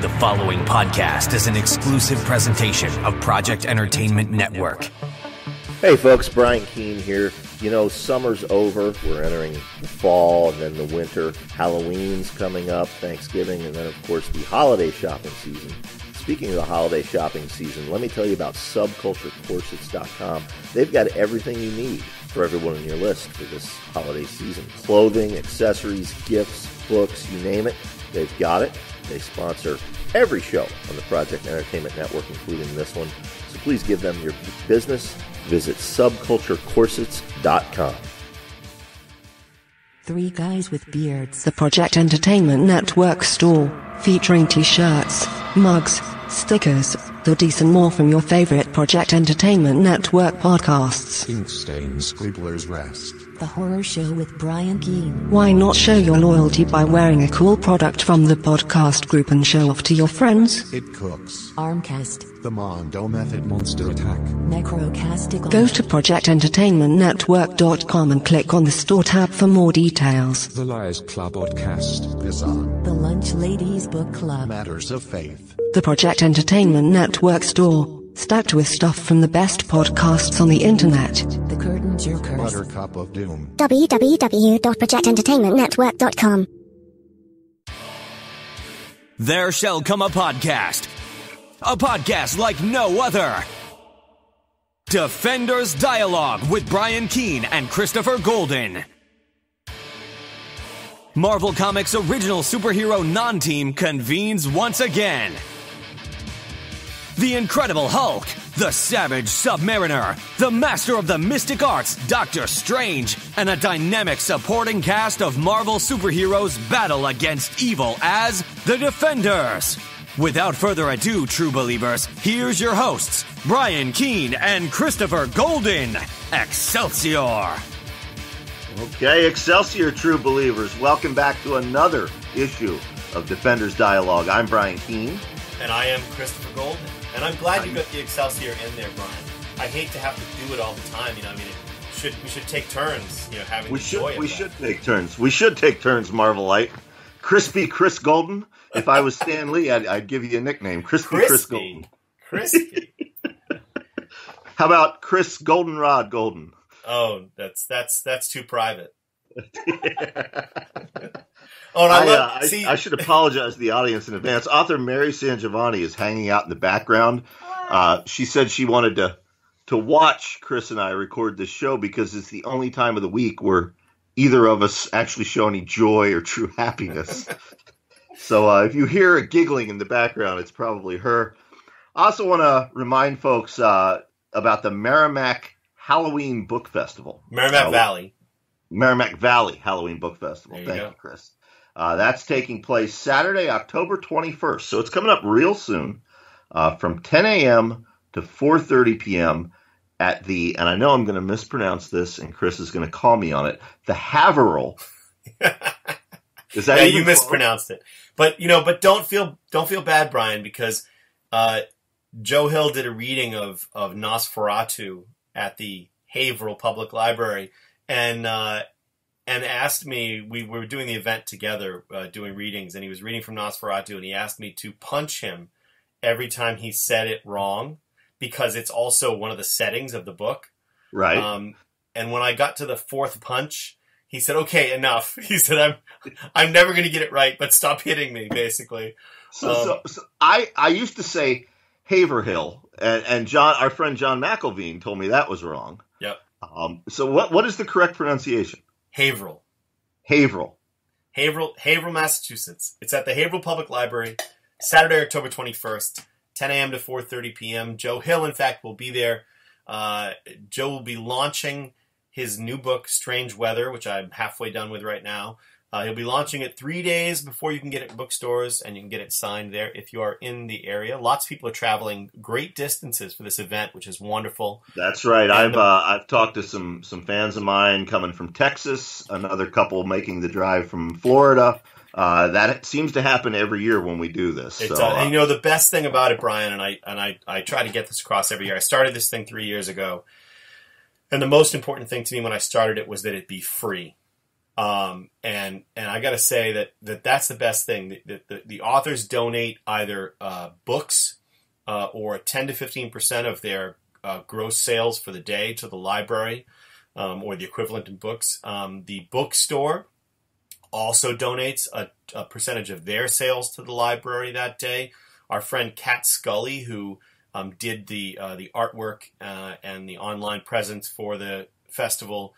The following podcast is an exclusive presentation of Project Entertainment Network. Hey folks, Brian Keene here. You know, summer's over. We're entering the fall and then the winter. Halloween's coming up, Thanksgiving, and then of course the holiday shopping season. Speaking of the holiday shopping season, let me tell you about subculturecorsets.com. They've got everything you need for everyone on your list for this holiday season. Clothing, accessories, gifts, books, you name it, they've got it. They sponsor every show on the Project Entertainment Network, including this one. So please give them your business. Visit subculturecorsets.com. Three Guys with Beards, the Project Entertainment Network store, featuring t-shirts, mugs, stickers, hoodies and more from your favorite Project Entertainment Network podcasts. Inkstain Scribbler's Rest. The Horror Show with Brian Keene. Why not show your loyalty by wearing a cool product from the podcast group and show off to your friends? It Cooks. Armcast. The Mondo Method Monster Attack. Necrocastical. Go to projectentertainmentnetwork.com and click on the store tab for more details. The Liars Club podcast. Pizan. The Lunch Ladies Book Club. Matters of Faith. The Project Entertainment Network store, stacked with stuff from the best podcasts on the internet. The Curtain Jerkers. Buttercup of Doom. www.projectentertainmentnetwork.com. There shall come a podcast like no other. Defenders Dialogue with Brian Keene and Christopher Golden. Marvel Comics' original superhero non-team convenes once again. The Incredible Hulk, the Savage Submariner, the Master of the Mystic Arts, Doctor Strange, and a dynamic supporting cast of Marvel superheroes battle against evil as the Defenders. Without further ado, true believers, here's your hosts, Brian Keene and Christopher Golden. Excelsior! Okay, Excelsior, true believers. Welcome back to another issue of Defenders Dialogue. I'm Brian Keene. And I am Christopher Golden. And I'm glad you got the Excelsior in there, Brian. I hate to have to do it all the time. You know, I mean, we should take turns. You know, having the joy of that. We should take turns. We should take turns, Marvelite. Crispy Chris Golden. If I was Stan Lee, I'd give you a nickname, Crispy Chris Golden. Crispy. How about Chris Goldenrod Golden? Oh, that's too private. Oh, I should apologize to the audience in advance. Author Mary Sangiovanni is hanging out in the background. She said she wanted to watch Chris and I record this show because it's the only time of the week where either of us actually show any joy or true happiness. So if you hear a giggling in the background, it's probably her. I also want to remind folks about the Merrimack Halloween Book Festival. Merrimack Valley Halloween Book Festival. Thank you, Chris. That's taking place Saturday, October 21st. So it's coming up real soon from 10 a.m. to 4:30 p.m. at the, and I know I'm going to mispronounce this, and Chris is going to call me on it, the Haverhill. Is that you mispronounced it. But don't feel bad, Brian, because Joe Hill did a reading of Nosferatu at the Haverhill Public Library, and asked me, we were doing the event together, doing readings, and he was reading from Nosferatu, and he asked me to punch him every time he said it wrong, because it's also one of the settings of the book. Right. And when I got to the fourth punch, he said, "Okay, enough." He said, I'm never going to get it right, but stop hitting me, basically. So I used to say Haverhill, and John, our friend John McElveen, told me that was wrong. Yep. So what is the correct pronunciation? Haverhill, Massachusetts. It's at the Haverhill Public Library, Saturday, October 21st, 10 a.m. to 4:30 p.m. Joe Hill, in fact, will be there. Joe will be launching his new book, Strange Weather, which I'm halfway done with right now. He'll be launching it 3 days before you can get it in bookstores, and you can get it signed there if you are in the area. Lots of people are traveling great distances for this event, which is wonderful. That's right. I've talked to some fans of mine coming from Texas, another couple making the drive from Florida. That seems to happen every year when we do this. And the best thing about it, Brian, and I try to get this across every year. I started this thing 3 years ago, and the most important thing to me when I started it was that it be free. And I got to say that's the best thing. The authors donate either books or 10 to 15% of their gross sales for the day to the library, or the equivalent in books. The bookstore also donates a percentage of their sales to the library that day. Our friend Kat Scully, who did the artwork and the online presence for the festival,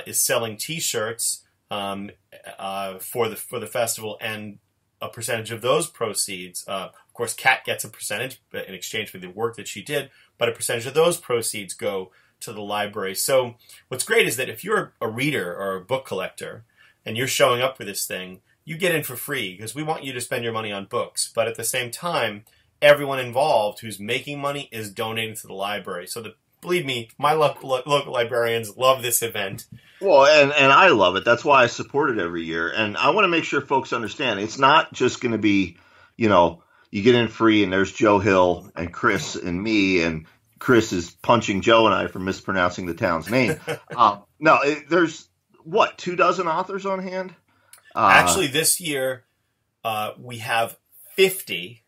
is selling T-shirts for the festival, and a percentage of those proceeds. Of course, Kat gets a percentage in exchange for the work that she did, but a percentage of those proceeds go to the library. So what's great is that if you're a reader or a book collector and you're showing up for this thing, you get in for free because we want you to spend your money on books. But at the same time, everyone involved who's making money is donating to the library. So believe me, my local librarians love this event. Well, and I love it. That's why I support it every year. And I want to make sure folks understand it's not just going to be, you get in free and there's Joe Hill and Chris and me, and Chris is punching Joe and I for mispronouncing the town's name. No, there's, 24 authors on hand? Actually, this year we have 50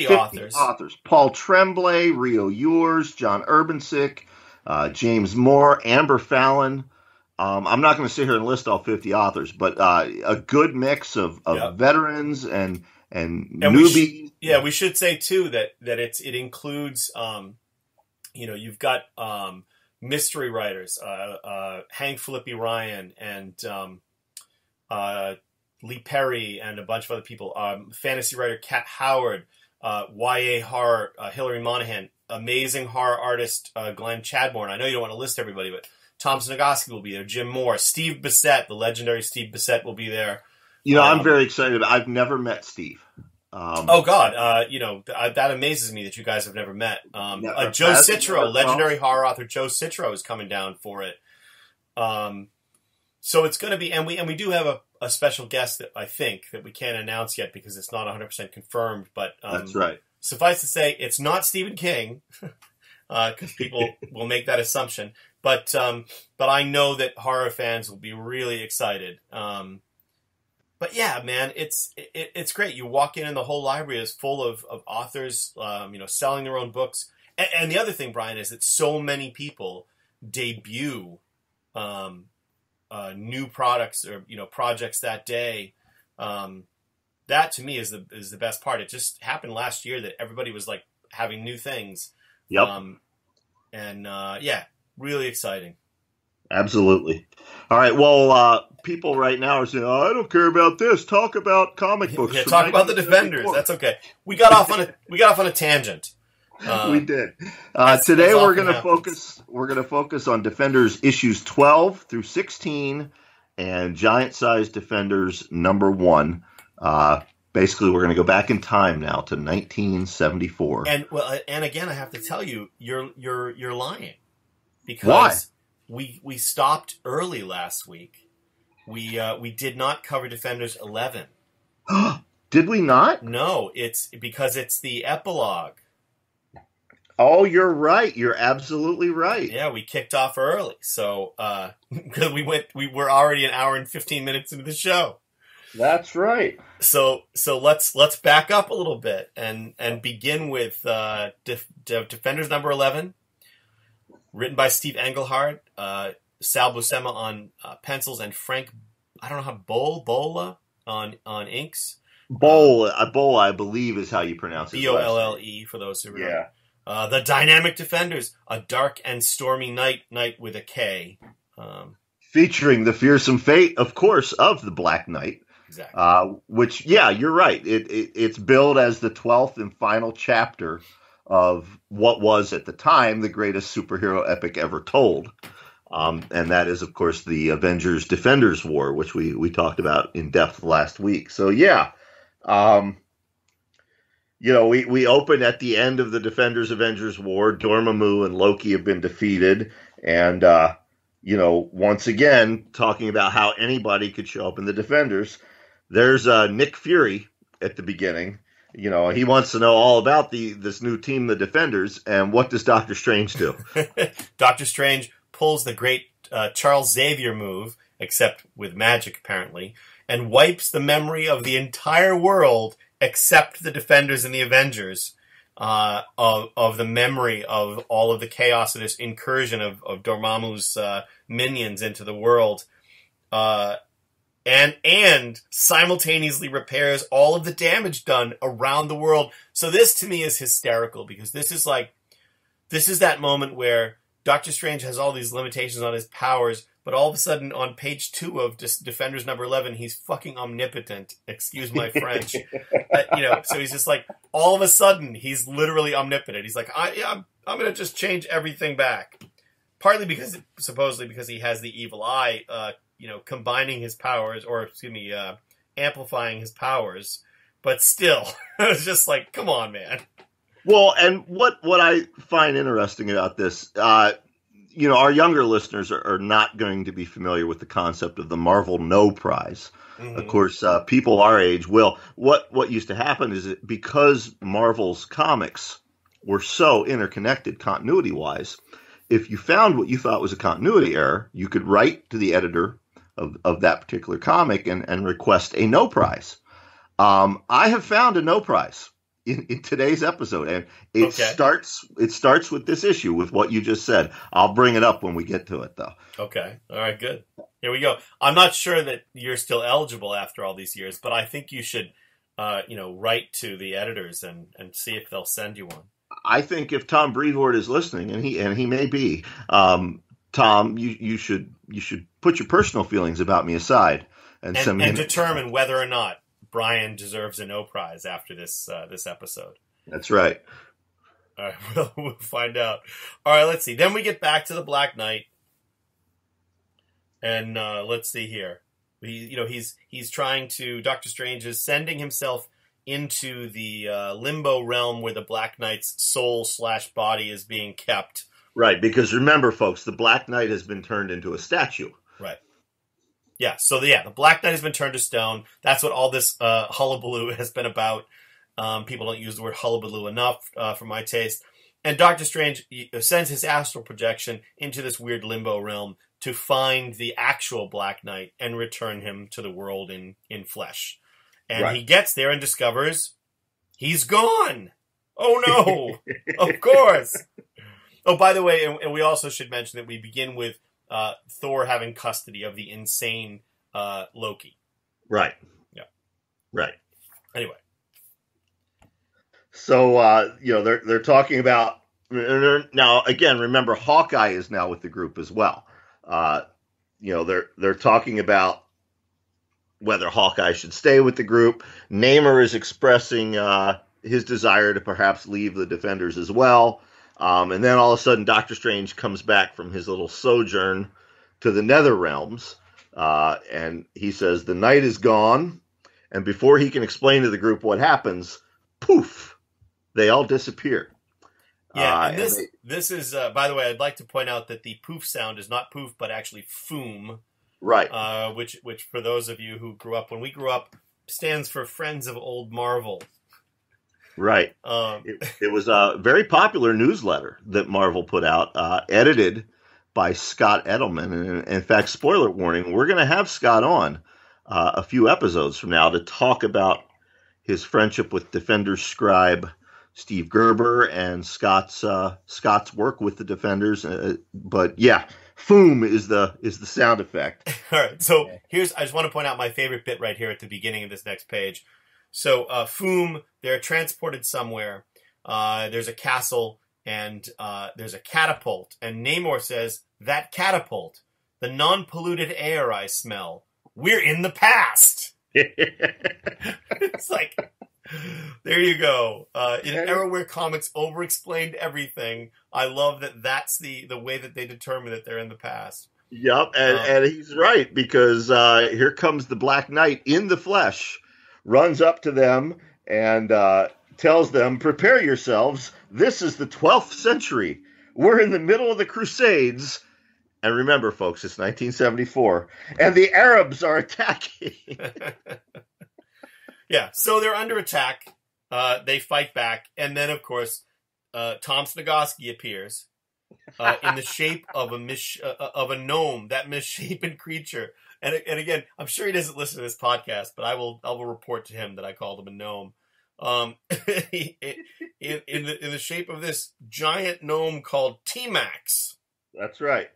authors. Paul Tremblay, Rio Ewers, John Urbansick, James Moore, Amber Fallon. I'm not going to sit here and list all 50 authors, but a good mix of veterans and newbies. We should say too that it includes you've got mystery writers, Hank Philippi Ryan and Lee Perry and a bunch of other people, fantasy writer Kat Howard, YA horror Hilary Monahan, amazing horror artist Glenn Chadbourne. I know you don't want to list everybody, but Tom Snogoski will be there, Jim Moore, Steve Bissett, the legendary Steve Bissett will be there. I'm very excited. I've never met Steve. That amazes me that you guys have never met. Joe Citro, legendary horror author Joe Citro is coming down for it. So it's going to be, and we do have a special guest that I think that we can't announce yet because it's not 100% confirmed. But that's right. Suffice to say, it's not Stephen King, because people will make that assumption. But I know that horror fans will be really excited. But yeah, man, it's great. You walk in and the whole library is full of authors, selling their own books. And the other thing, Brian, is that so many people debut new products or projects that day. That to me is the best part. It just happened last year that everybody was like having new things. Yep. Really exciting. Absolutely. All right. Well, people right now are saying, "Oh, I don't care about this. Talk about comic books." Yeah, talk about the Defenders. That's okay. We got off on a tangent. We did. Today we're going to focus. We're going to focus on Defenders issues 12 through 16 and Giant Size Defenders #1. Basically, we're going to go back in time now to 1974. And again, I have to tell you, you're lying because why? We stopped early last week. We did not cover Defenders 11. Did we not? No, it's because it's the epilogue. Oh, you're right. You're absolutely right. Yeah, we kicked off early, so because we were already an hour and 15 minutes into the show. That's right. So let's back up a little bit and begin with Defenders number 11. Written by Steve Englehart, Sal Buscema on pencils, and Frank, I don't know how, Bolla on inks. Bolla, I believe, is how you pronounce it. Bolle, for those who remember. Yeah. The Dynamic Defenders, a dark and stormy night with a K. Featuring the fearsome fate, of course, of the Black Knight. Exactly. Which, yeah, you're right. It's billed as the 12th and final chapter of what was at the time the greatest superhero epic ever told. And that is, of course, the Avengers-Defenders War, which we talked about in depth last week. So, yeah, we open at the end of the Defenders-Avengers War. Dormammu and Loki have been defeated. And, once again, talking about how anybody could show up in the Defenders. There's Nick Fury at the beginning. He wants to know all about this new team, the Defenders, and what does Doctor Strange do? Doctor Strange pulls the great Charles Xavier move. except with magic apparently, and wipes the memory of the entire world except the Defenders and the Avengers of the memory of all of the chaos of this incursion of Dormammu's minions into the world. And simultaneously repairs all of the damage done around the world. So this to me is hysterical, because this is that moment where Doctor Strange has all these limitations on his powers, but all of a sudden on page 2 of Defenders number 11, he's fucking omnipotent. Excuse my French. So he's just like, all of a sudden, he's literally omnipotent. He's like, I'm going to just change everything back. Partly supposedly because he has the evil eye, combining his powers, amplifying his powers. But still, it's just like, come on, man. Well, and what I find interesting about this, our younger listeners are not going to be familiar with the concept of the Marvel No Prize. Mm-hmm. Of course, people our age will. What used to happen is that because Marvel's comics were so interconnected continuity-wise, if you found what you thought was a continuity error, you could write to the editor of that particular comic and request a no prize. I have found a no prize in today's episode, and it starts with this issue, with what you just said. I'll bring it up when we get to it, though. Okay. All right, good. Here we go. I'm not sure that you're still eligible after all these years, but I think you should, write to the editors and see if they'll send you one. I think if Tom Brevoort is listening, and he may be, Tom, you should put your personal feelings about me aside and send me determine whether or not Brian deserves a no prize after this episode. That's right. All right, we'll find out. All right, let's see. Then we get back to the Black Knight, and let's see here. He's trying to. Doctor Strange is sending himself into the limbo realm where the Black Knight's soul/body is being kept. Right, because remember, folks, the Black Knight has been turned into a statue. Right. Yeah, so the Black Knight has been turned to stone. That's what all this hullabaloo has been about. People don't use the word hullabaloo enough for my taste. And Doctor Strange sends his astral projection into this weird limbo realm to find the actual Black Knight and return him to the world in flesh. And He gets there and discovers he's gone. Oh, no. Of course. Oh, by the way, and we also should mention that we begin with Thor having custody of the insane Loki. Right. Yeah. Right. Anyway. So, they're talking about... Now, again, remember, Hawkeye is now with the group as well. They're talking about whether Hawkeye should stay with the group. Namor is expressing his desire to perhaps leave the Defenders as well. And then all of a sudden, Doctor Strange comes back from his little sojourn to the Nether Realms, and he says the night is gone. And before he can explain to the group what happens, poof, they all disappear. Yeah, and this is, by the way, I'd like to point out that the poof sound is not poof, but actually foom. Right. Which for those of you who grew up, when we grew up, stands for Friends of Old Marvel. Right. It was a very popular newsletter that Marvel put out, edited by Scott Edelman. And in fact, spoiler warning, we're going to have Scott on a few episodes from now to talk about his friendship with Defenders scribe Steve Gerber and Scott's work with the Defenders. But yeah, foom is the sound effect. All right. So I just want to point out my favorite bit right here at the beginning of this next page. So, foom, they're transported somewhere. There's a castle, and there's a catapult. And Namor says, that catapult, the non-polluted air I smell. We're in the past. It's like, there you go. In an era where comics over-explained everything, I love that that's the way that they determine that they're in the past. Yep, and he's right, because here comes the Black Knight in the flesh, runs up to them and tells them, prepare yourselves. This is the 12th century. We're in the middle of the Crusades. And remember, folks, it's 1974. And the Arabs are attacking. Yeah, so they're under attack. They fight back. And then, of course, Tom Snigoski appears in the shape of a gnome, that misshapen creature And again, I'm sure he doesn't listen to this podcast, but I will report to him that I called him a gnome. In the shape of this giant gnome called T-Max. That's right.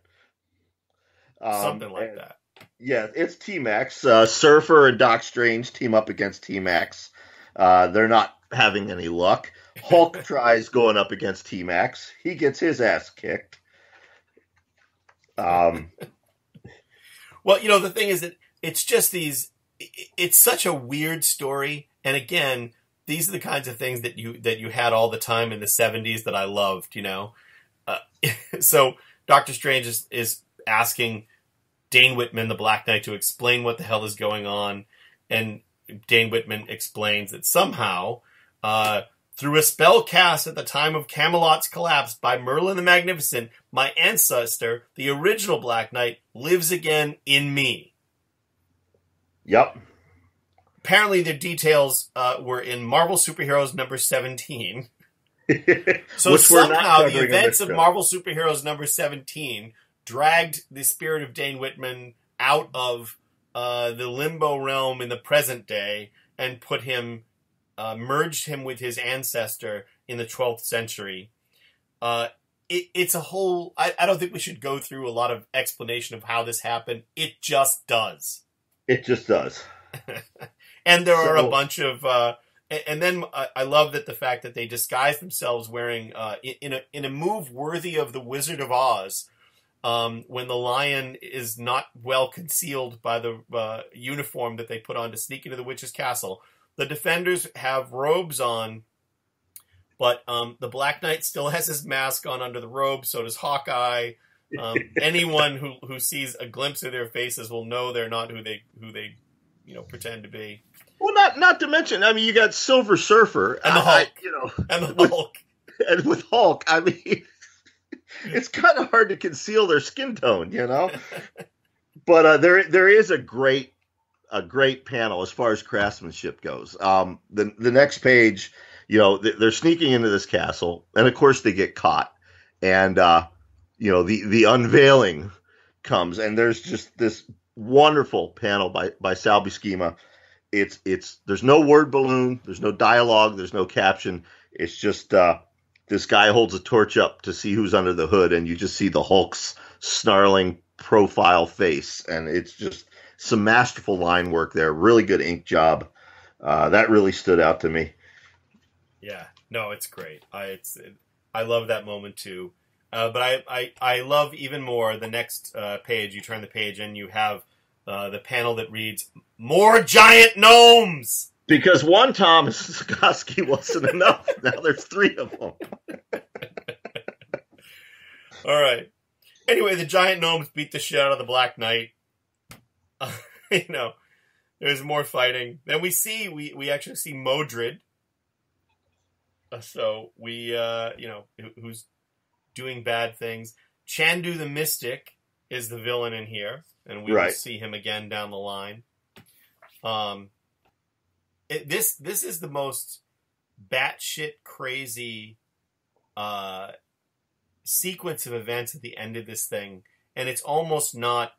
Something like that. Yeah, it's T-Max. Surfer and Doc Strange team up against T-Max. They're not having any luck. Hulk tries going up against T-Max. He gets his ass kicked. Well, the thing is that it's just it's such a weird story. And again, these are the kinds of things that you had all the time in the 70s that I loved, So Doctor Strange is asking Dane Whitman, the Black Knight, to explain what the hell is going on. And Dane Whitman explains that somehow, through a spell cast at the time of Camelot's collapse by Merlin the Magnificent, my ancestor, the original Black Knight, lives again in me. Yep. Apparently the details were in Marvel Superheroes number 17. So Which somehow the events of Marvel Superheroes number 17 dragged the spirit of Dane Whitman out of the limbo realm in the present day and put him, merged him with his ancestor in the 12th century. It's a whole... I don't think we should go through a lot of explanation of how this happened. It just does. It just does. And there are a bunch of... and then I love that the fact that they disguise themselves wearing... in a move worthy of the Wizard of Oz... when the lion is not well concealed by the uniform that they put on to sneak into the witch's castle. The defenders have robes on, but the Black Knight still has his mask on under the robe. So does Hawkeye. Anyone who sees a glimpse of their faces will know they're not who they pretend to be. Well, not to mention, I mean, you got Silver Surfer and the Hulk, and the Hulk, and with Hulk, I mean. It's kind of hard to conceal their skin tone, But there is a great panel as far as craftsmanship goes. The next page, they're sneaking into this castle, and of course they get caught. And the unveiling comes, and there's just this wonderful panel by Sal Buscema. There's no word balloon, there's no dialogue, there's no caption. It's just this guy holds a torch up to see who's under the hood, and you just see the Hulk's snarling profile face. And it's just some masterful line work there. Really good ink job. That really stood out to me. Yeah, no, it's great. I love that moment too. But I love even more the next page. You turn the page and you have the panel that reads, "More giant gnomes!" Because one Thomas Skoski wasn't enough. Now there's 3 of them. All right. Anyway, the giant gnomes beat the shit out of the Black Knight. There's more fighting. Then we actually see Modred. So we, who's doing bad things. Chandu the Mystic is the villain in here, and we will see him again down the line. This is the most batshit crazy sequence of events at the end of this thing, and it's almost not.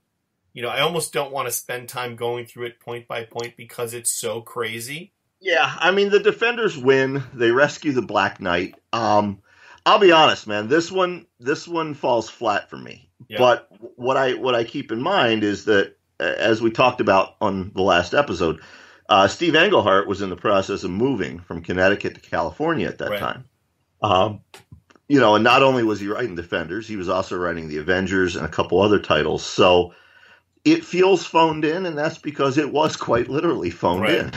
I almost don't want to spend time going through it point by point because it's so crazy. Yeah, I mean the defenders win. They rescue the Black Knight. I'll be honest, man. This one falls flat for me. Yeah. But what I keep in mind is that as we talked about on the last episode. Steve Englehart was in the process of moving from Connecticut to California at that time. And not only was he writing Defenders, he was also writing the Avengers and a couple other titles. So it feels phoned in, and that's because it was quite literally phoned in.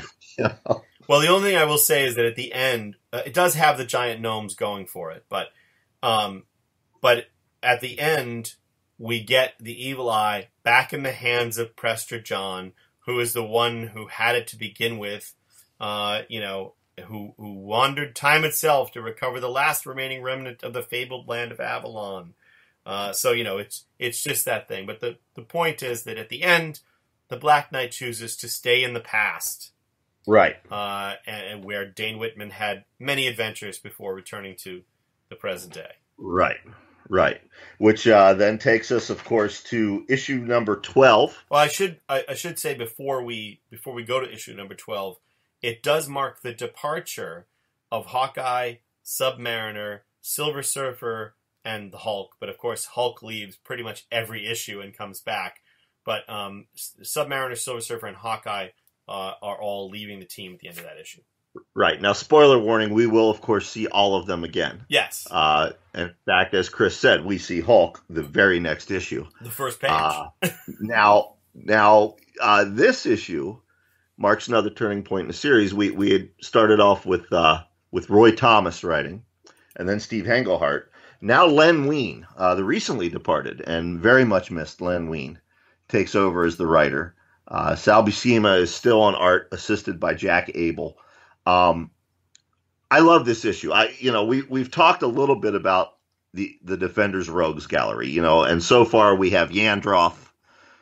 Well, the only thing I will say is that at the end, it does have the giant gnomes going for it. But at the end, we get the Evil Eye back in the hands of Prester John, who is the one who had it to begin with, who wandered time itself to recover the last remaining remnant of the fabled land of Avalon. It's just that thing. But the point is that at the end, the Black Knight chooses to stay in the past. Right. And where Dane Whitman had many adventures before returning to the present day. Right. Right. Which then takes us, of course, to issue number 12. Well, I should say before we go to issue number 12, it does mark the departure of Hawkeye, Submariner, Silver Surfer, and the Hulk. But of course, Hulk leaves pretty much every issue and comes back. But Submariner, Silver Surfer, and Hawkeye are all leaving the team at the end of that issue. Right. Now, spoiler warning, we will, of course, see all of them again. Yes. In fact, as Chris said, we see Hulk the very next issue. The first page. Now, this issue marks another turning point in the series. We had started off with Roy Thomas writing, and then Steve Englehart. Now Len Wein, the recently departed and very much missed Len Wein, takes over as the writer. Sal Buscema is still on art, assisted by Jack Abel. I love this issue. We've talked a little bit about the Defenders Rogues Gallery, and so far we have Yandroff.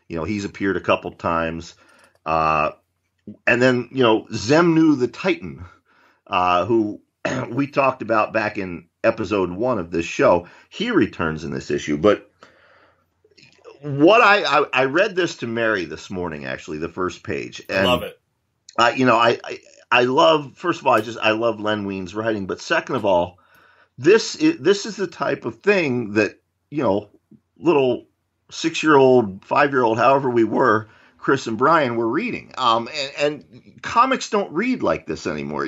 He's appeared a couple times. And then, Xemnu the Titan, who we talked about back in episode 1 of this show. He returns in this issue. But what I read this to Mary this morning, actually, the first page. And, I love it. I love, first of all, I love Len Wein's writing, but second of all, this is the type of thing that, little 6-year-old, 5-year-old, however we were, Chris and Brian were reading. And comics don't read like this anymore.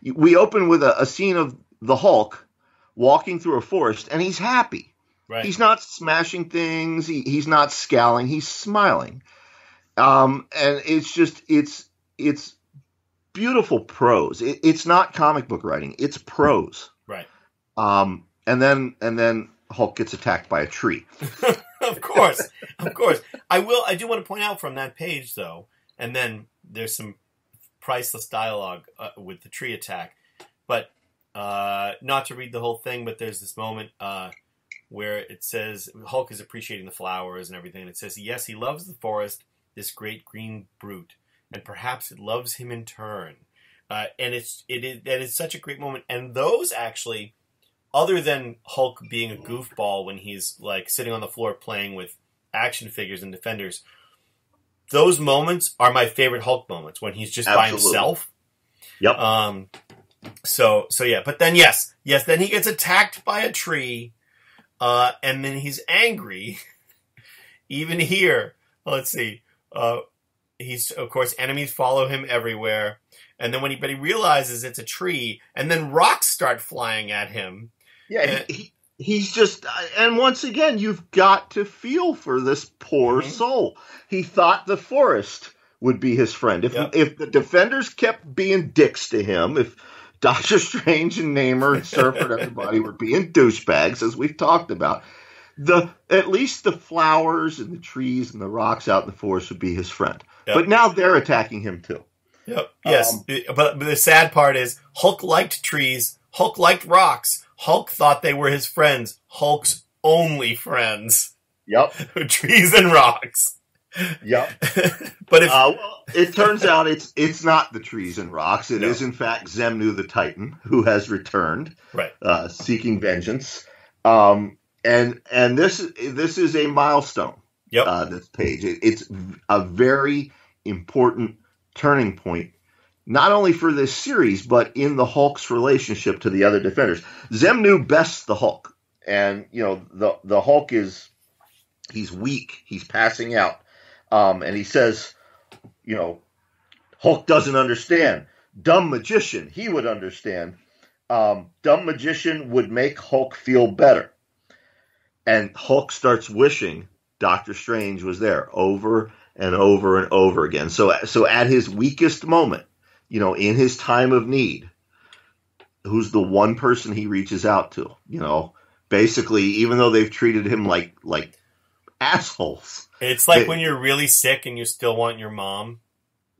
We open with a scene of the Hulk walking through a forest, and he's happy. Right. He's not smashing things. He's not scowling. He's smiling. And it's beautiful prose. It's not comic book writing. It's prose. Right. And then Hulk gets attacked by a tree. Of course. I do want to point out from that page, though, and then there's some priceless dialogue with the tree attack. But not to read the whole thing, but there's this moment where it says Hulk is appreciating the flowers and everything. And it says, yes, he loves the forest, this great green brute, and perhaps it loves him in turn. And it is such a great moment. And those actually, other than Hulk being a goofball when he's like sitting on the floor playing with action figures and Defenders, those moments are my favorite Hulk moments when he's just by himself. Yep. So yeah, but then yes, then he gets attacked by a tree, and then he's angry. Even here, let's see. He's, of course, enemies follow him everywhere. And then but he realizes it's a tree, and then rocks start flying at him. Yeah, he's just, and once again, you've got to feel for this poor soul. He thought the forest would be his friend. If the Defenders kept being dicks to him, if Doctor Strange and Namor and Surfer and everybody were being douchebags, as we've talked about, at least the flowers and the trees and the rocks out in the forest would be his friend. Yep. But now they're attacking him too. Yep. Yes. But the sad part is Hulk liked trees. Hulk liked rocks. Hulk thought they were his friends. Hulk's only friends. Yep. Trees and rocks. Yep. But if it turns out it's not the trees and rocks. It is in fact Xemnu the Titan who has returned, right? Seeking vengeance. And this is a milestone. Yep. This page. It's a very important turning point, not only for this series, but in the Hulk's relationship to the other Defenders. Xemnu bests the Hulk. And, the Hulk he's weak. He's passing out. And he says, Hulk doesn't understand. Dumb magician, he would understand. Dumb magician would make Hulk feel better. And Hulk starts wishing Doctor Strange was there over and over and over again. So at his weakest moment, in his time of need, who's the one person he reaches out to? Basically, even though they've treated him like assholes. It's like when you're really sick and you still want your mom.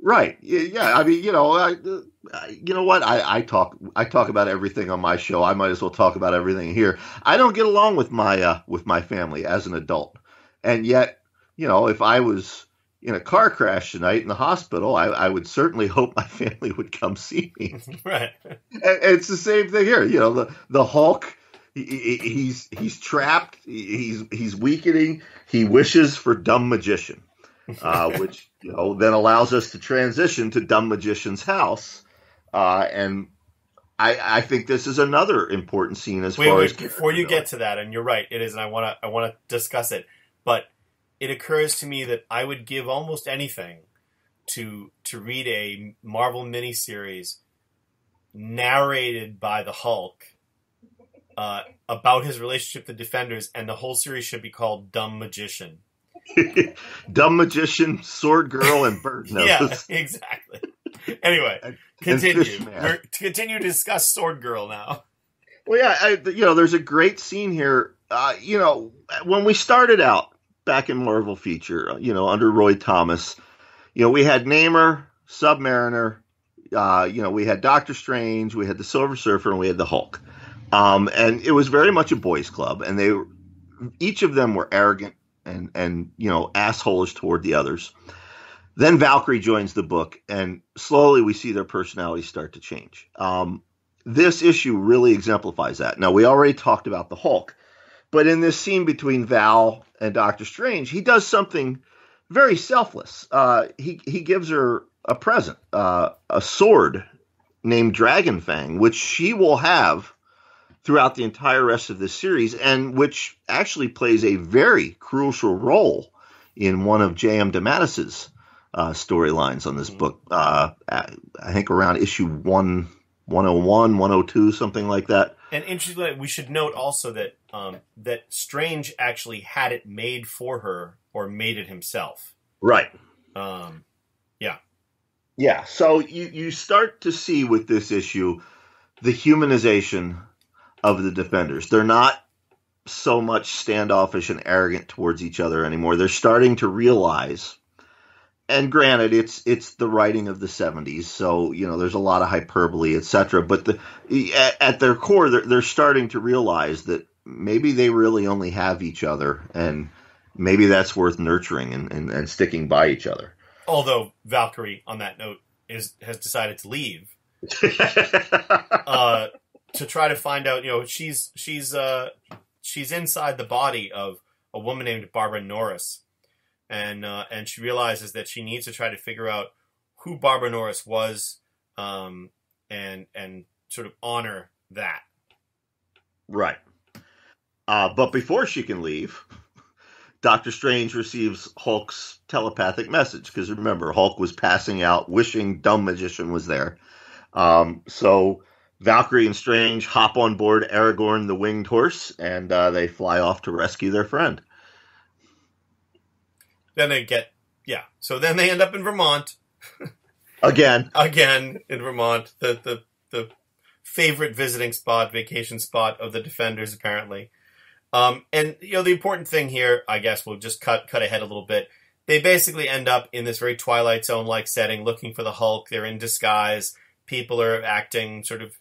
Right. Yeah. I mean, you know what? I talk about everything on my show. I might as well talk about everything here. I don't get along with my family as an adult. And yet, if I was in a car crash tonight in the hospital, I would certainly hope my family would come see me. Right. And it's the same thing here. The Hulk, He's trapped. He's weakening. He wishes for dumb magician, which then allows us to transition to dumb magician's house, and I think this is another important scene as far as before you get to that, and you're right, it is, and I want to discuss it, but it occurs to me that I would give almost anything to read a Marvel miniseries narrated by the Hulk about his relationship to the Defenders, and the whole series should be called Dumb Magician. Dumb Magician, Sword Girl, and Bird Nose. Yeah, exactly. Anyway, continue. Continue to discuss Sword Girl now. Well, yeah, there's a great scene here. When we started out back in Marvel Feature, under Roy Thomas, we had Namor, Submariner, we had Doctor Strange, we had the Silver Surfer, and we had the Hulk. And it was very much a boys' club, and each of them were arrogant and assholeish toward the others. Then Valkyrie joins the book, and slowly we see their personalities start to change. This issue really exemplifies that. Now, we already talked about the Hulk, but in this scene between Val and Doctor Strange, he does something very selfless. He gives her a present, a sword named Dragonfang, which she will have throughout the entire rest of this series, and which actually plays a very crucial role in one of J.M. DeMatteis's storylines on this book. I think around issue 101, 102, something like that. And interestingly, we should note also that that Strange actually had it made for her, or made it himself. Right. Yeah. Yeah. So you start to see with this issue the humanization of the Defenders. They're not so much standoffish and arrogant towards each other anymore. They're starting to realize, and granted, it's the writing of the 70s, so there's a lot of hyperbole, etc. But at their core, they're starting to realize that maybe they really only have each other, and maybe that's worth nurturing and sticking by each other. Although Valkyrie, on that note, has decided to leave to try to find out. She's inside the body of a woman named Barbara Norris. And she realizes that she needs to try to figure out who Barbara Norris was, and sort of honor that. Right. But before she can leave, Doctor Strange receives Hulk's telepathic message, because remember, Hulk was passing out, wishing Dumb Magician was there. So Valkyrie and Strange hop on board Aragorn the Winged Horse, and they fly off to rescue their friend. Then so then they end up in Vermont. Again in Vermont, the favorite visiting spot, vacation spot of the Defenders, apparently. And the important thing here, I guess we'll just cut ahead a little bit. They basically end up in this very Twilight Zone-like setting, looking for the Hulk. They're in disguise. People are acting sort of,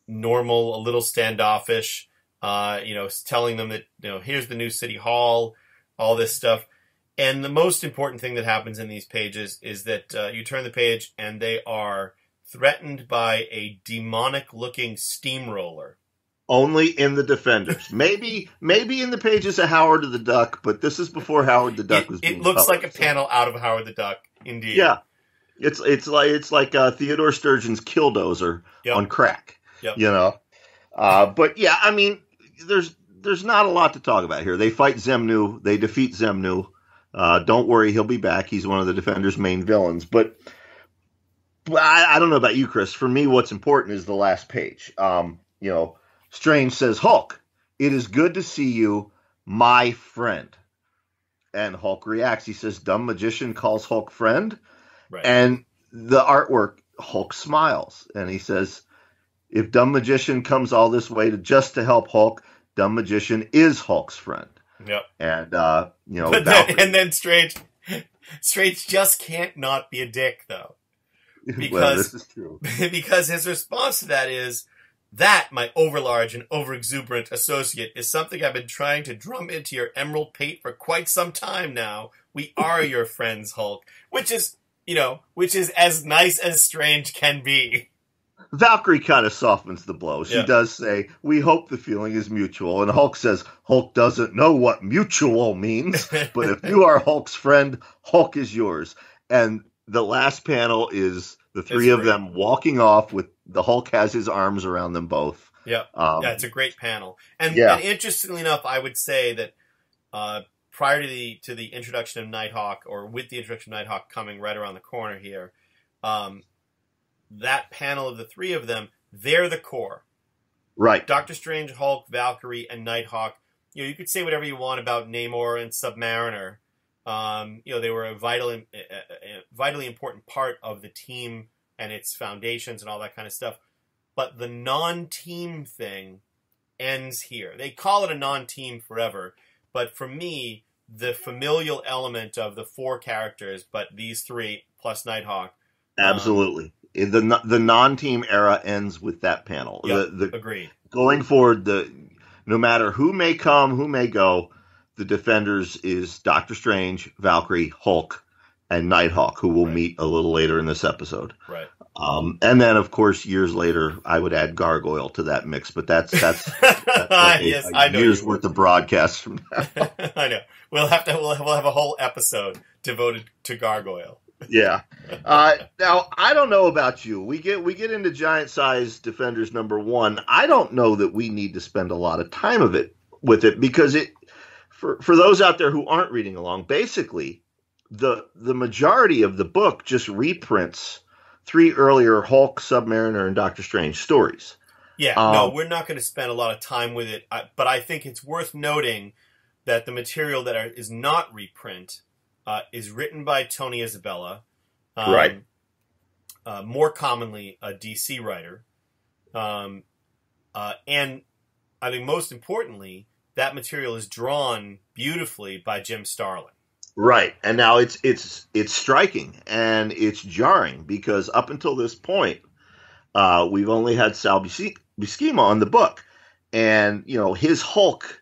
normal, a little standoffish. Telling them that here's the new city hall, all this stuff. And the most important thing that happens in these pages is that you turn the page and they are threatened by a demonic-looking steamroller. Only in the Defenders. Maybe in the pages of Howard the Duck, but this is before Howard the Duck was being It looks published. like a panel out of Howard the Duck, indeed. Yeah. It's like Theodore Sturgeon's Killdozer on crack. Yep. But yeah, I mean, there's not a lot to talk about here. They fight Xemnu. They defeat Xemnu. Don't worry, he'll be back. He's one of the Defenders' main villains. But I don't know about you, Chris. For me, what's important is the last page. Strange says, Hulk, it is good to see you, my friend. And Hulk reacts. He says, Dumb Magician calls Hulk friend. Right. And the artwork, Hulk smiles. And he says, if Dumb Magician comes all this way to help Hulk, Dumb Magician is Hulk's friend. Yep. And, then Strange just can't not be a dick, though. Because, well, this is true. Because his response to that is, that, my overlarge and overexuberant associate, is something I've been trying to drum into your emerald pate for quite some time now. We are your friends, Hulk. Which is as nice as Strange can be. Valkyrie kind of softens the blow. She does say, "We hope the feeling is mutual." And Hulk says, "Hulk doesn't know what mutual means, but if you are Hulk's friend, Hulk is yours." And the last panel is the three of them walking off with the Hulk has his arms around them both. Yeah, it's a great panel. And interestingly enough, I would say that prior to the introduction of Nighthawk, or with the introduction of Nighthawk coming right around the corner here, that panel of the three of them, they're the core. Right. Doctor Strange, Hulk, Valkyrie, and Nighthawk. You could say whatever you want about Namor and Submariner. They were a vitally important part of the team and its foundations and all that kind of stuff. But the non-team thing ends here. They call it a non-team forever. But for me, the familial element of the four characters, but these three plus Nighthawk. Absolutely. The non-team era ends with that panel. Agreed. Going forward, no matter who may come, who may go, the Defenders is Doctor Strange, Valkyrie, Hulk, and Nighthawk, who we'll meet a little later in this episode. Right. And then, of course, years later, I would add Gargoyle to that mix, but that's yes, I know years worth of broadcasts from now. I know. We'll have a whole episode devoted to Gargoyle. Yeah. Now, I don't know about you. We get into Giant Size Defenders #1. I don't know that we need to spend a lot of time with it because for those out there who aren't reading along, basically the majority of the book just reprints 3 earlier Hulk, Submariner, and Doctor Strange stories. Yeah, no, we're not going to spend a lot of time with it, but I think it's worth noting that the material that is not reprint is written by Tony Isabella, right? More commonly a DC writer, and I think most importantly, that material is drawn beautifully by Jim Starlin. Right, and now it's striking and it's jarring because up until this point, we've only had Sal Buscema on the book, and his Hulk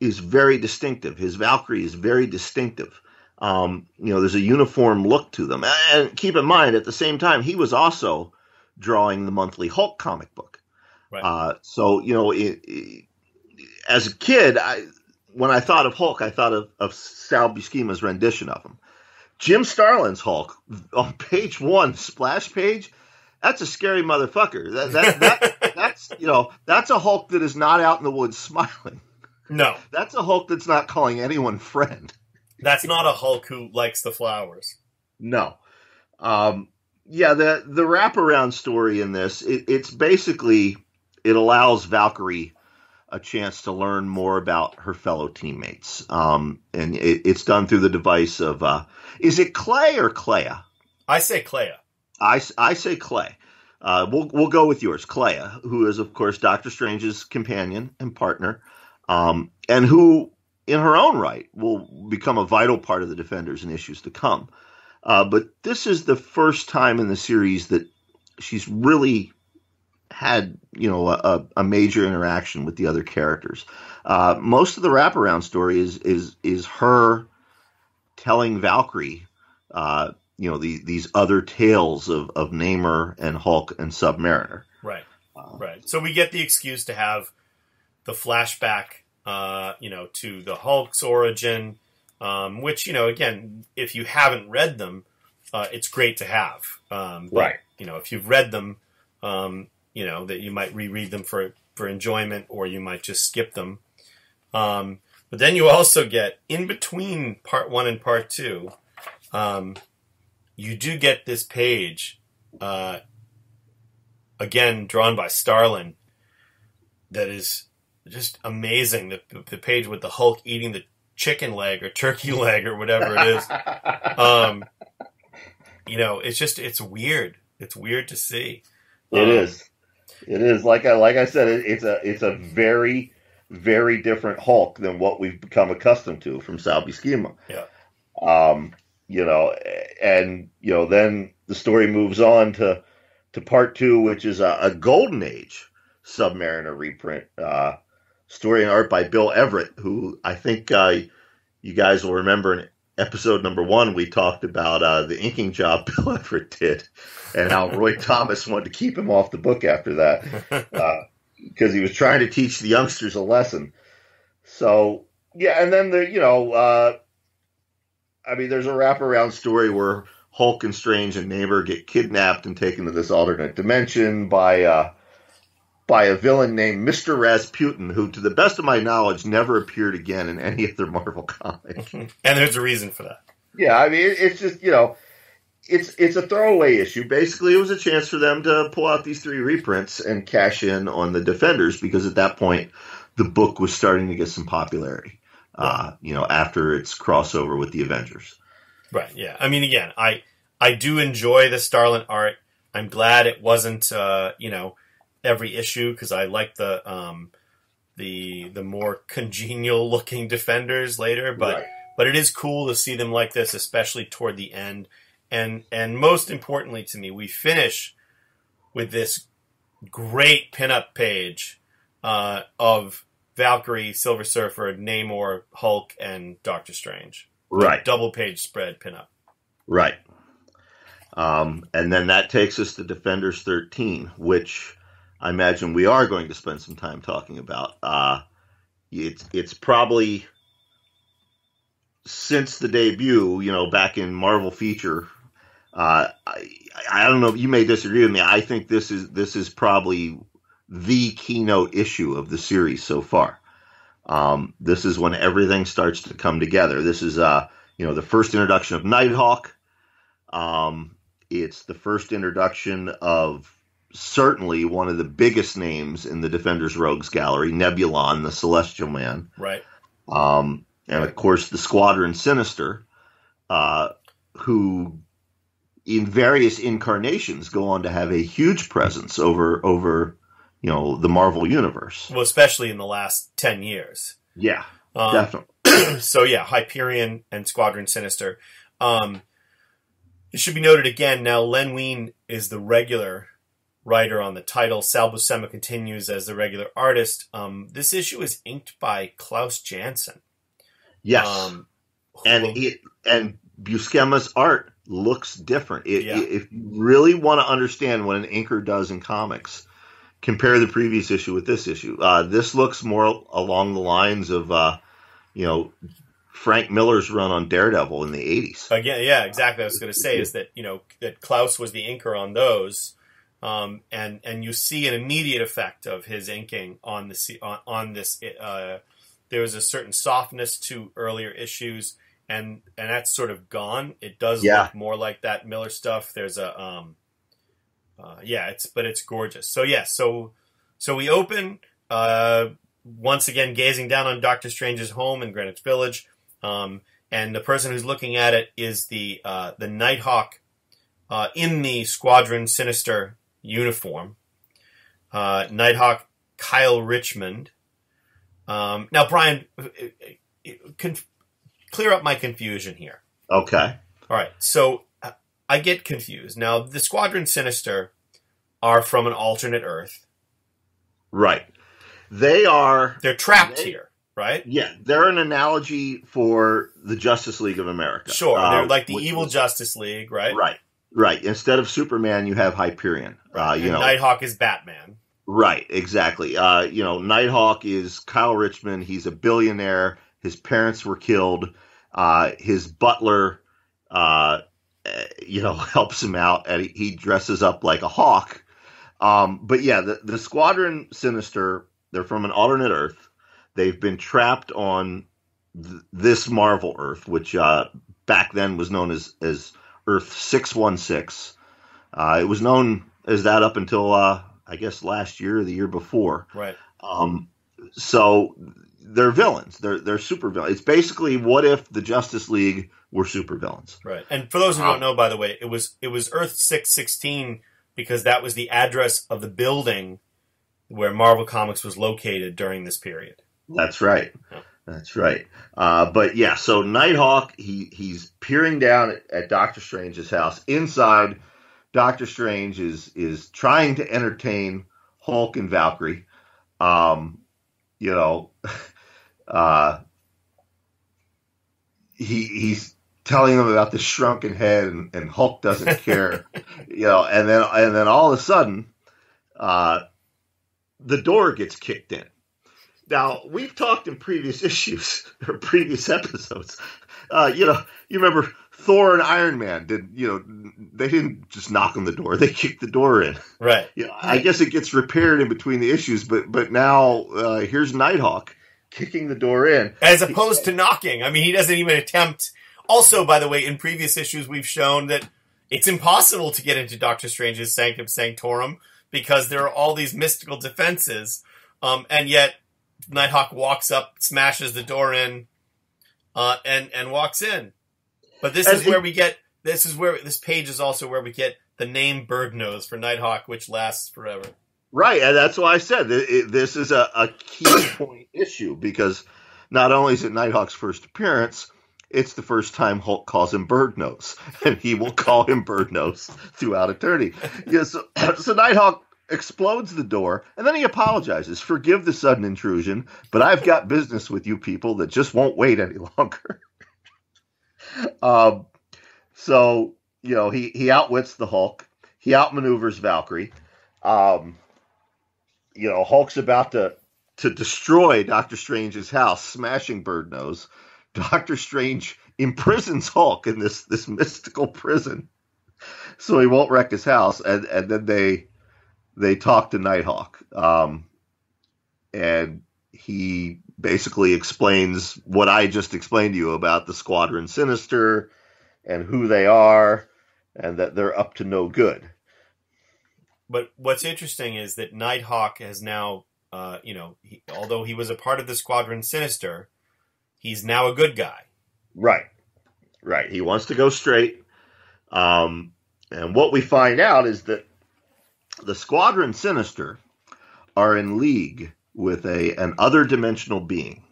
is very distinctive. His Valkyrie is very distinctive. There's a uniform look to them. And keep in mind, at the same time, he was also drawing the monthly Hulk comic book. Right. As a kid, when I thought of Hulk, I thought of Sal Buscema's rendition of him. Jim Starlin's Hulk, on page 1, splash page, that's a scary motherfucker. That's a Hulk that is not out in the woods smiling. No. That's a Hulk that's not calling anyone friend. That's not a Hulk who likes the flowers. No. The wraparound story in this, it's basically, it allows Valkyrie a chance to learn more about her fellow teammates. And it's done through the device of, is it Clay or Clea? I say Clea. I say Clay. We'll go with yours, Clea, who is, of course, Doctor Strange's companion and partner, and who, in her own right, will become a vital part of the Defenders in issues to come. But this is the first time in the series that she's really had, a major interaction with the other characters. Most of the wraparound story is her telling Valkyrie, these other tales of Namor and Hulk and Submariner. Right. Right. So we get the excuse to have the flashback, to the Hulk's origin, which, again, if you haven't read them, it's great to have. Right. If you've read them, that you might reread them for enjoyment, or you might just skip them. But then you also get, in between part 1 and part 2, you do get this page, again, drawn by Starlin, that is just amazing. The page with the Hulk eating the chicken leg or turkey leg or whatever it is. It's weird. It's weird to see. It is. Like I said, it's a very, very different Hulk than what we've become accustomed to from Sal Buscema. Yeah. Then the story moves on to part 2, which is a Golden Age Submariner reprint, story and art by Bill Everett, who I think you guys will remember episode number 1, we talked about the inking job Bill Everett did, and how Roy Thomas wanted to keep him off the book after that because he was trying to teach the youngsters a lesson. So yeah, and then there's a wraparound story where Hulk and Strange and Namor get kidnapped and taken to this alternate dimension by a villain named Mr. Rasputin, who, to the best of my knowledge, never appeared again in any other Marvel comic. And there's a reason for that. Yeah, I mean, it's just, it's a throwaway issue. Basically, it was a chance for them to pull out these 3 reprints and cash in on the Defenders, because at that point, the book was starting to get some popularity, after its crossover with the Avengers. Right, yeah. I mean, again, I do enjoy the Starlin art. I'm glad it wasn't, every issue, because I like the more congenial looking Defenders later, but it is cool to see them like this, especially toward the end. And most importantly to me, we finish with this great pinup page of Valkyrie, Silver Surfer, Namor, Hulk, and Doctor Strange. Right. Double page spread pinup. Right. And then that takes us to Defenders 13, which I imagine we are going to spend some time talking about. It's probably, since the debut, back in Marvel Feature, I don't know, you may disagree with me. I think this is probably the keynote issue of the series so far. This is when everything starts to come together. This is, the first introduction of Nighthawk. It's the first introduction of certainly one of the biggest names in the Defenders Rogues Gallery, Nebulon, the Celestial Man. Right. And of course, the Squadron Sinister, who in various incarnations go on to have a huge presence over the Marvel Universe. Well, especially in the last 10 years. Yeah, definitely. So yeah, Hyperion and Squadron Sinister. It should be noted again, now Len Wein is the regular writer on the title. Sal Buscema continues as the regular artist. This issue is inked by Klaus Janson. Yes. And Buscema's art looks different. If you really want to understand what an inker does in comics, compare the previous issue with this issue. This looks more along the lines of, Frank Miller's run on Daredevil in the 80s. Again, yeah, exactly. I was going to say is that, that Klaus was the inker on those. And you see an immediate effect of his inking on this. There was a certain softness to earlier issues, and that's sort of gone. It does look more like that Miller stuff. There's a it's gorgeous. So yeah, so we open once again gazing down on Doctor Strange's home in Greenwich Village, and the person who's looking at it is the Nighthawk in the Squadron Sinister uniform. Nighthawk Kyle Richmond. Now, Brian, clear up my confusion here. Okay. All right. So I get confused. Now, the Squadron Sinister are from an alternate Earth. Right. They're trapped here, right? Yeah. They're an analogy for the Justice League of America. Sure. They're like the evil Justice League, right? Right. Instead of Superman, you have Hyperion. Right. Nighthawk is Batman. Right, exactly. Nighthawk is Kyle Richmond. He's a billionaire. His parents were killed. His butler, helps him out, and he dresses up like a hawk. But yeah, the Squadron Sinister, they're from an alternate Earth. They've been trapped on this Marvel Earth, which back then was known as Earth 616. It was known as that up until I guess last year or the year before. Right. So they're villains. They're super villains. It's basically what if the Justice League were super villains. Right. And for those who don't know, by the way, it was Earth 616 because that was the address of the building where Marvel Comics was located during this period. That's right. Yeah. That's right. But yeah, so Nighthawk, he's peering down at Doctor Strange's house. Inside, Doctor Strange is trying to entertain Hulk and Valkyrie. He's telling them about the shrunken head, and Hulk doesn't care, and then all of a sudden, the door gets kicked in. Now, we've talked in previous issues or previous episodes. You remember Thor and Iron Man they didn't just knock on the door; they kicked the door in. Right. I guess it gets repaired in between the issues, but now here's Nighthawk kicking the door in, as opposed to knocking. I mean, he doesn't even attempt. Also, by the way, in previous issues, we've shown that it's impossible to get into Doctor Strange's Sanctum Sanctorum because there are all these mystical defenses, and yet Nighthawk walks up, smashes the door in, and walks in. But this page is also where we get the name Bird Nose for Nighthawk, which lasts forever. Right, and that's why I said this is a key point issue, because not only is it Nighthawk's first appearance, it's the first time Hulk calls him Bird Nose, and he will call him Bird Nose throughout eternity. So Nighthawk explodes the door, and then he apologizes. Forgive the sudden intrusion, but I've got business with you people that just won't wait any longer. So he outwits the Hulk. He outmaneuvers Valkyrie. Hulk's about to destroy Doctor Strange's house, smashing Bird Nose. Doctor Strange imprisons Hulk in this mystical prison, so he won't wreck his house. And then they talk to Nighthawk, and he basically explains what I just explained to you about the Squadron Sinister and who they are, and that they're up to no good. But what's interesting is that Nighthawk has now, although he was a part of the Squadron Sinister, he's now a good guy. Right. He wants to go straight. And what we find out is that the Squadron Sinister are in league with an other dimensional being.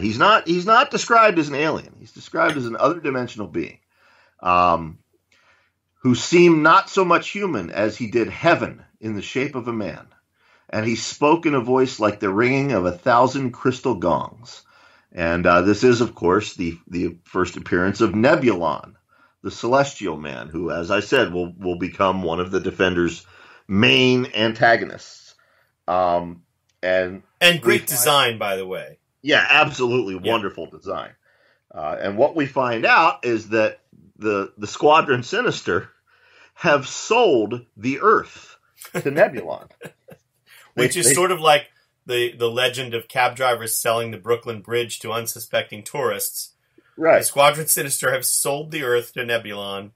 He's not described as an alien. He's described as an other dimensional being, who seemed not so much human as he did heaven in the shape of a man. And he spoke in a voice like the ringing of 1,000 crystal gongs. And this is, of course, the first appearance of Nebulon, the Celestial Man, who, as I said, will become one of the Defenders' main antagonists. And great design, by the way. Yeah, absolutely wonderful design. And what we find out is that the Squadron Sinister have sold the Earth to Nebulon. Which is sort of like the legend of cab drivers selling the Brooklyn Bridge to unsuspecting tourists. Right. The Squadron Sinister have sold the Earth to Nebulon,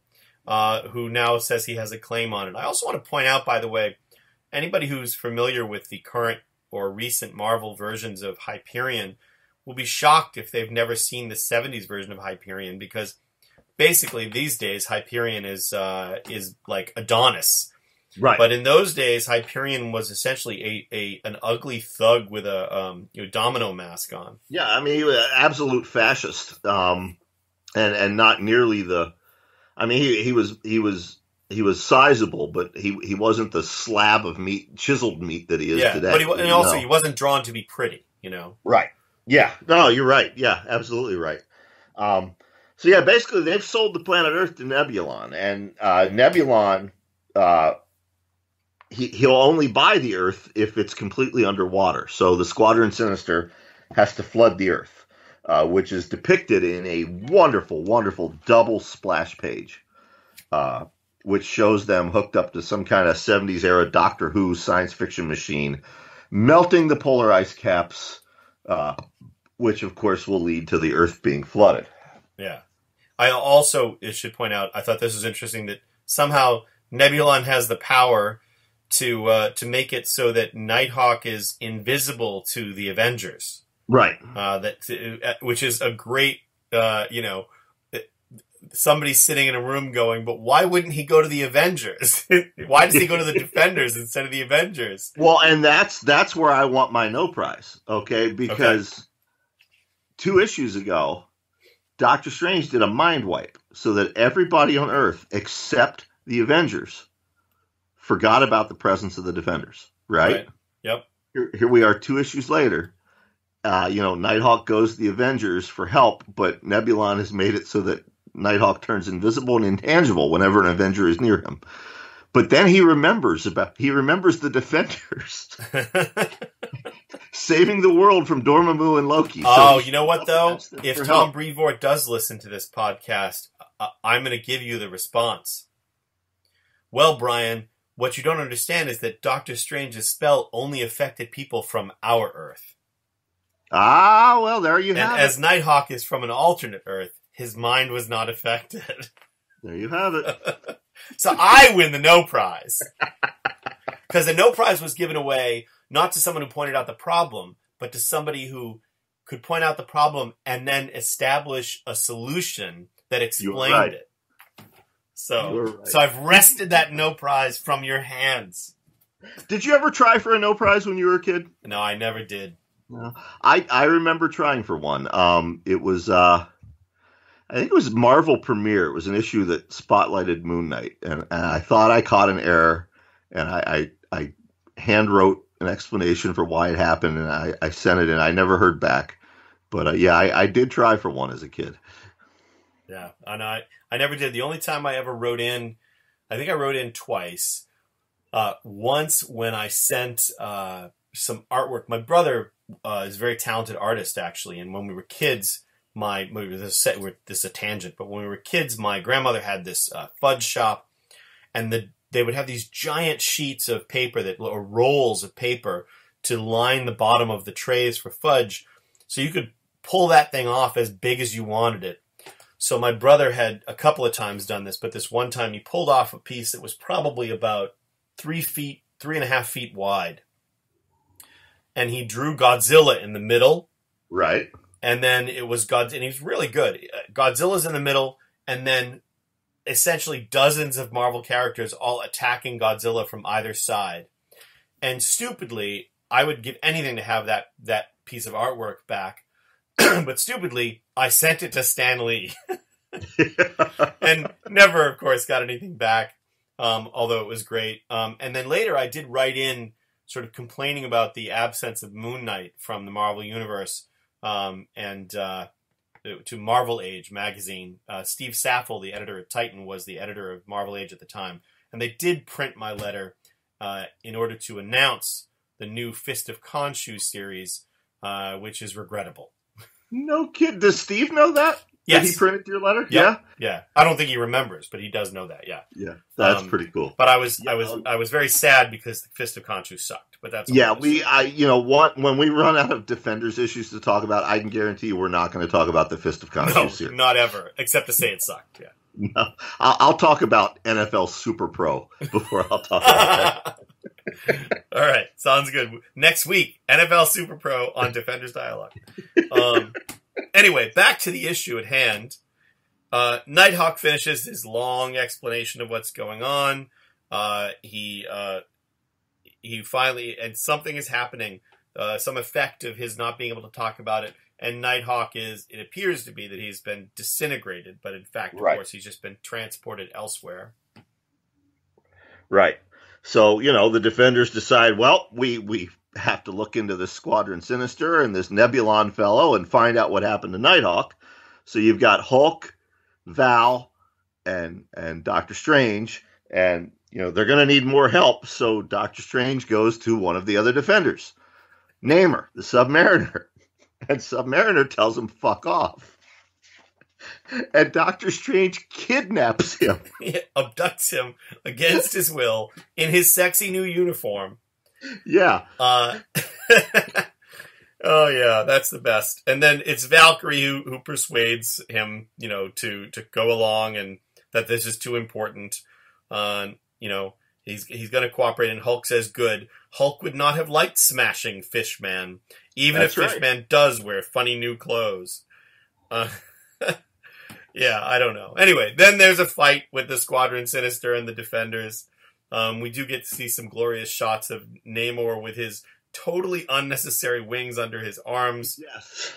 who now says he has a claim on it. I also want to point out, by the way, anybody who's familiar with the current or recent Marvel versions of Hyperion will be shocked if they've never seen the 70s version of Hyperion, because basically these days Hyperion is like Adonis. Right. But in those days, Hyperion was essentially an ugly thug with a domino mask on. Yeah, I mean, he was an absolute fascist, and not nearly the. I mean, he was sizable, but he wasn't the slab of meat, chiseled meat that he is today. But he wasn't drawn to be pretty, Right. Yeah. No, you're right. Yeah, absolutely right. So yeah, basically they've sold the planet Earth to Nebulon, and Nebulon. He'll only buy the Earth if it's completely underwater. So the Squadron Sinister has to flood the Earth, which is depicted in a wonderful, wonderful double splash page, which shows them hooked up to some kind of 70s era Doctor Who science fiction machine, melting the polar ice caps, which of course will lead to the Earth being flooded. Yeah. I also should point out, I thought this was interesting that somehow Nebulon has the power to make it so that Nighthawk is invisible to the Avengers. Right. Which is a great, somebody sitting in a room going, but why wouldn't he go to the Avengers? Why does he go to the Defenders instead of the Avengers? Well, and that's where I want my no prize, okay? Because 2 issues ago, Doctor Strange did a mind wipe so that everybody on Earth except the Avengers forgot about the presence of the Defenders, right? Yep. Here we are 2 issues later. Nighthawk goes to the Avengers for help, but Nebulon has made it so that Nighthawk turns invisible and intangible whenever an Avenger is near him. But then he remembers the Defenders saving the world from Dormammu and Loki. Oh, you know what though? If Tom Brevoort does listen to this podcast, I'm going to give you the response. Well, Brian, what you don't understand is that Doctor Strange's spell only affected people from our Earth. Ah, well, there you have it. And as Nighthawk is from an alternate Earth, his mind was not affected. There you have it. So I win the no prize. Because the no prize was given away not to someone who pointed out the problem, but to somebody who could point out the problem and then establish a solution that explained it. So I've wrested that no prize from your hands. Did you ever try for a no prize when you were a kid? No, I never did. No. I remember trying for one. It was I think it was Marvel Premiere. It was an issue that spotlighted Moon Knight, and I thought I caught an error, and I hand wrote an explanation for why it happened, and I sent it in. I never heard back, but I did try for one as a kid. Yeah, and I never did. The only time I ever wrote in, I think I wrote in twice. Once when I sent some artwork. My brother is a very talented artist, actually, and when we were kids, this is a tangent, but when we were kids, my grandmother had this fudge shop, and they would have these giant sheets of paper or rolls of paper to line the bottom of the trays for fudge, so you could pull that thing off as big as you wanted it. So my brother had a couple of times done this, but this one time he pulled off a piece that was probably about 3.5 feet wide, and he drew Godzilla in the middle. Right. And then it was Godzilla, and he's really good. Godzilla's in the middle, and then essentially dozens of Marvel characters all attacking Godzilla from either side. And stupidly, I would give anything to have that piece of artwork back. But stupidly, I sent it to Stan Lee. And never, of course, got anything back, although it was great. And then later, I did write in sort of complaining about the absence of Moon Knight from the Marvel Universe. To Marvel Age magazine. Steve Saffel, the editor at Titan, was the editor of Marvel Age at the time. And they did print my letter in order to announce the new Fist of Khonshu series, which is regrettable. No kid. Does Steve know that? Yes. Did he print your letter? Yep. Yeah. Yeah. I don't think he remembers, but he does know that. Yeah. Yeah. That's pretty cool. But I was very sad because the Fist of Khonshu sucked. But that's when we run out of Defenders issues to talk about, I can guarantee you we're not going to talk about the Fist of Khonshu series. Not ever, except to say it sucked. Yeah. No, I'll talk about NFL Super Pro before I'll talk about that. All right, sounds good. Next week, NFL Super Pro on Defenders Dialogue. Anyway, back to the issue at hand. Nighthawk finishes his long explanation of what's going on. He finally, and something is happening, some effect of his not being able to talk about it. And Nighthawk it appears to be that he's been disintegrated, but in fact, of course, he's just been transported elsewhere. Right. So, the Defenders decide, well, we have to look into this Squadron Sinister and this Nebulon fellow and find out what happened to Nighthawk. So you've got Hulk, Val, and Doctor Strange, and they're going to need more help. So Doctor Strange goes to one of the other Defenders, Namor, the Submariner, and Submariner tells him fuck off. And Doctor Strange kidnaps him. He abducts him against his will in his sexy new uniform. Yeah. Oh, yeah, that's the best. And then it's Valkyrie who persuades him, to go along and that this is too important. He's going to cooperate, and Hulk says good. Hulk would not have liked smashing Fishman, even if Fishman does wear funny new clothes. Yeah, I don't know. Anyway, then there's a fight with the Squadron Sinister and the Defenders. We do get to see some glorious shots of Namor with his totally unnecessary wings under his arms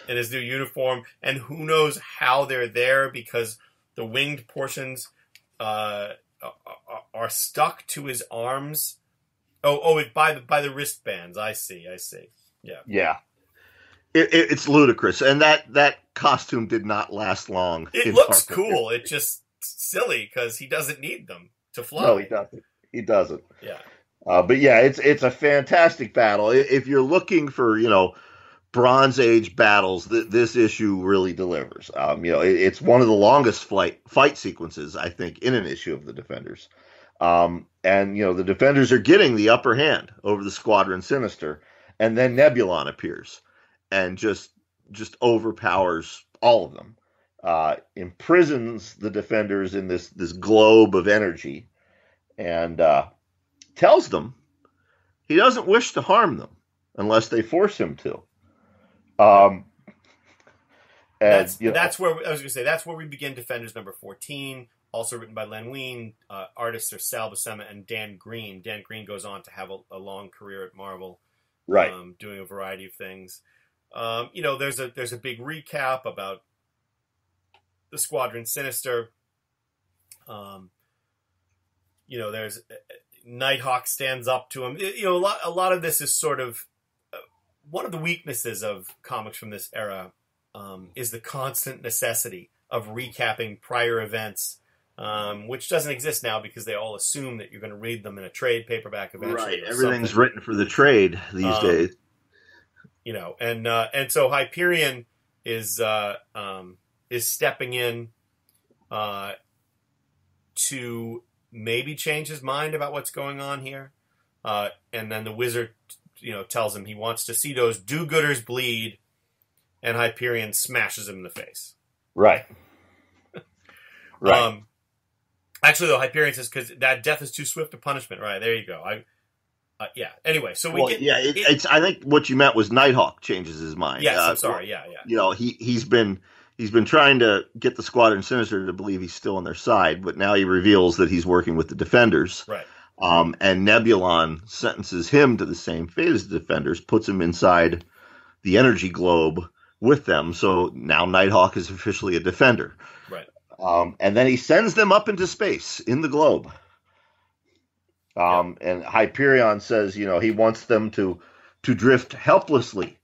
in his new uniform. And who knows how they're there, because the winged portions are stuck to his arms. Oh, by the wristbands. I see. Yeah. Yeah. It's ludicrous, and that costume did not last long. It looks cool. It's just silly because he doesn't need them to fly. No, he doesn't. He doesn't. Yeah. But yeah, it's a fantastic battle. If you're looking for, Bronze Age battles, this issue really delivers. It's one of the longest fight sequences, I think, in an issue of the Defenders. And the Defenders are getting the upper hand over the Squadron Sinister, and then Nebulon appears and just overpowers all of them, imprisons the Defenders in this globe of energy, and tells them he doesn't wish to harm them unless they force him to. That's where I was going to say. That's where we begin Defenders number 14. Also written by Len Wein. Artists are Sal Buscema and Dan Green. Dan Green goes on to have a long career at Marvel, right? Doing a variety of things. There's a big recap about the Squadron Sinister. There's Nighthawk stands up to him. A lot of this is sort of one of the weaknesses of comics from this era is the constant necessity of recapping prior events, which doesn't exist now because they all assume that you're going to read them in a trade paperback eventually. Right, everything's written for the trade these days. And so Hyperion is stepping in to maybe change his mind about what's going on here, and then the Wizard, tells him he wants to see those do-gooders bleed, and Hyperion smashes him in the face. Right. Right. Actually, though, Hyperion says because that death is too swift a punishment. Right there, you go. Yeah. Anyway, so we get. Yeah, I think what you meant was Nighthawk changes his mind. Yes, I'm sorry. Yeah. He's been trying to get the Squadron Sinister to believe he's still on their side, but now he reveals that he's working with the Defenders. Right. And Nebulon sentences him to the same fate as the Defenders, puts him inside the energy globe with them. So now Nighthawk is officially a Defender. Right. And then he sends them up into space in the globe. And Hyperion says, he wants them to drift helplessly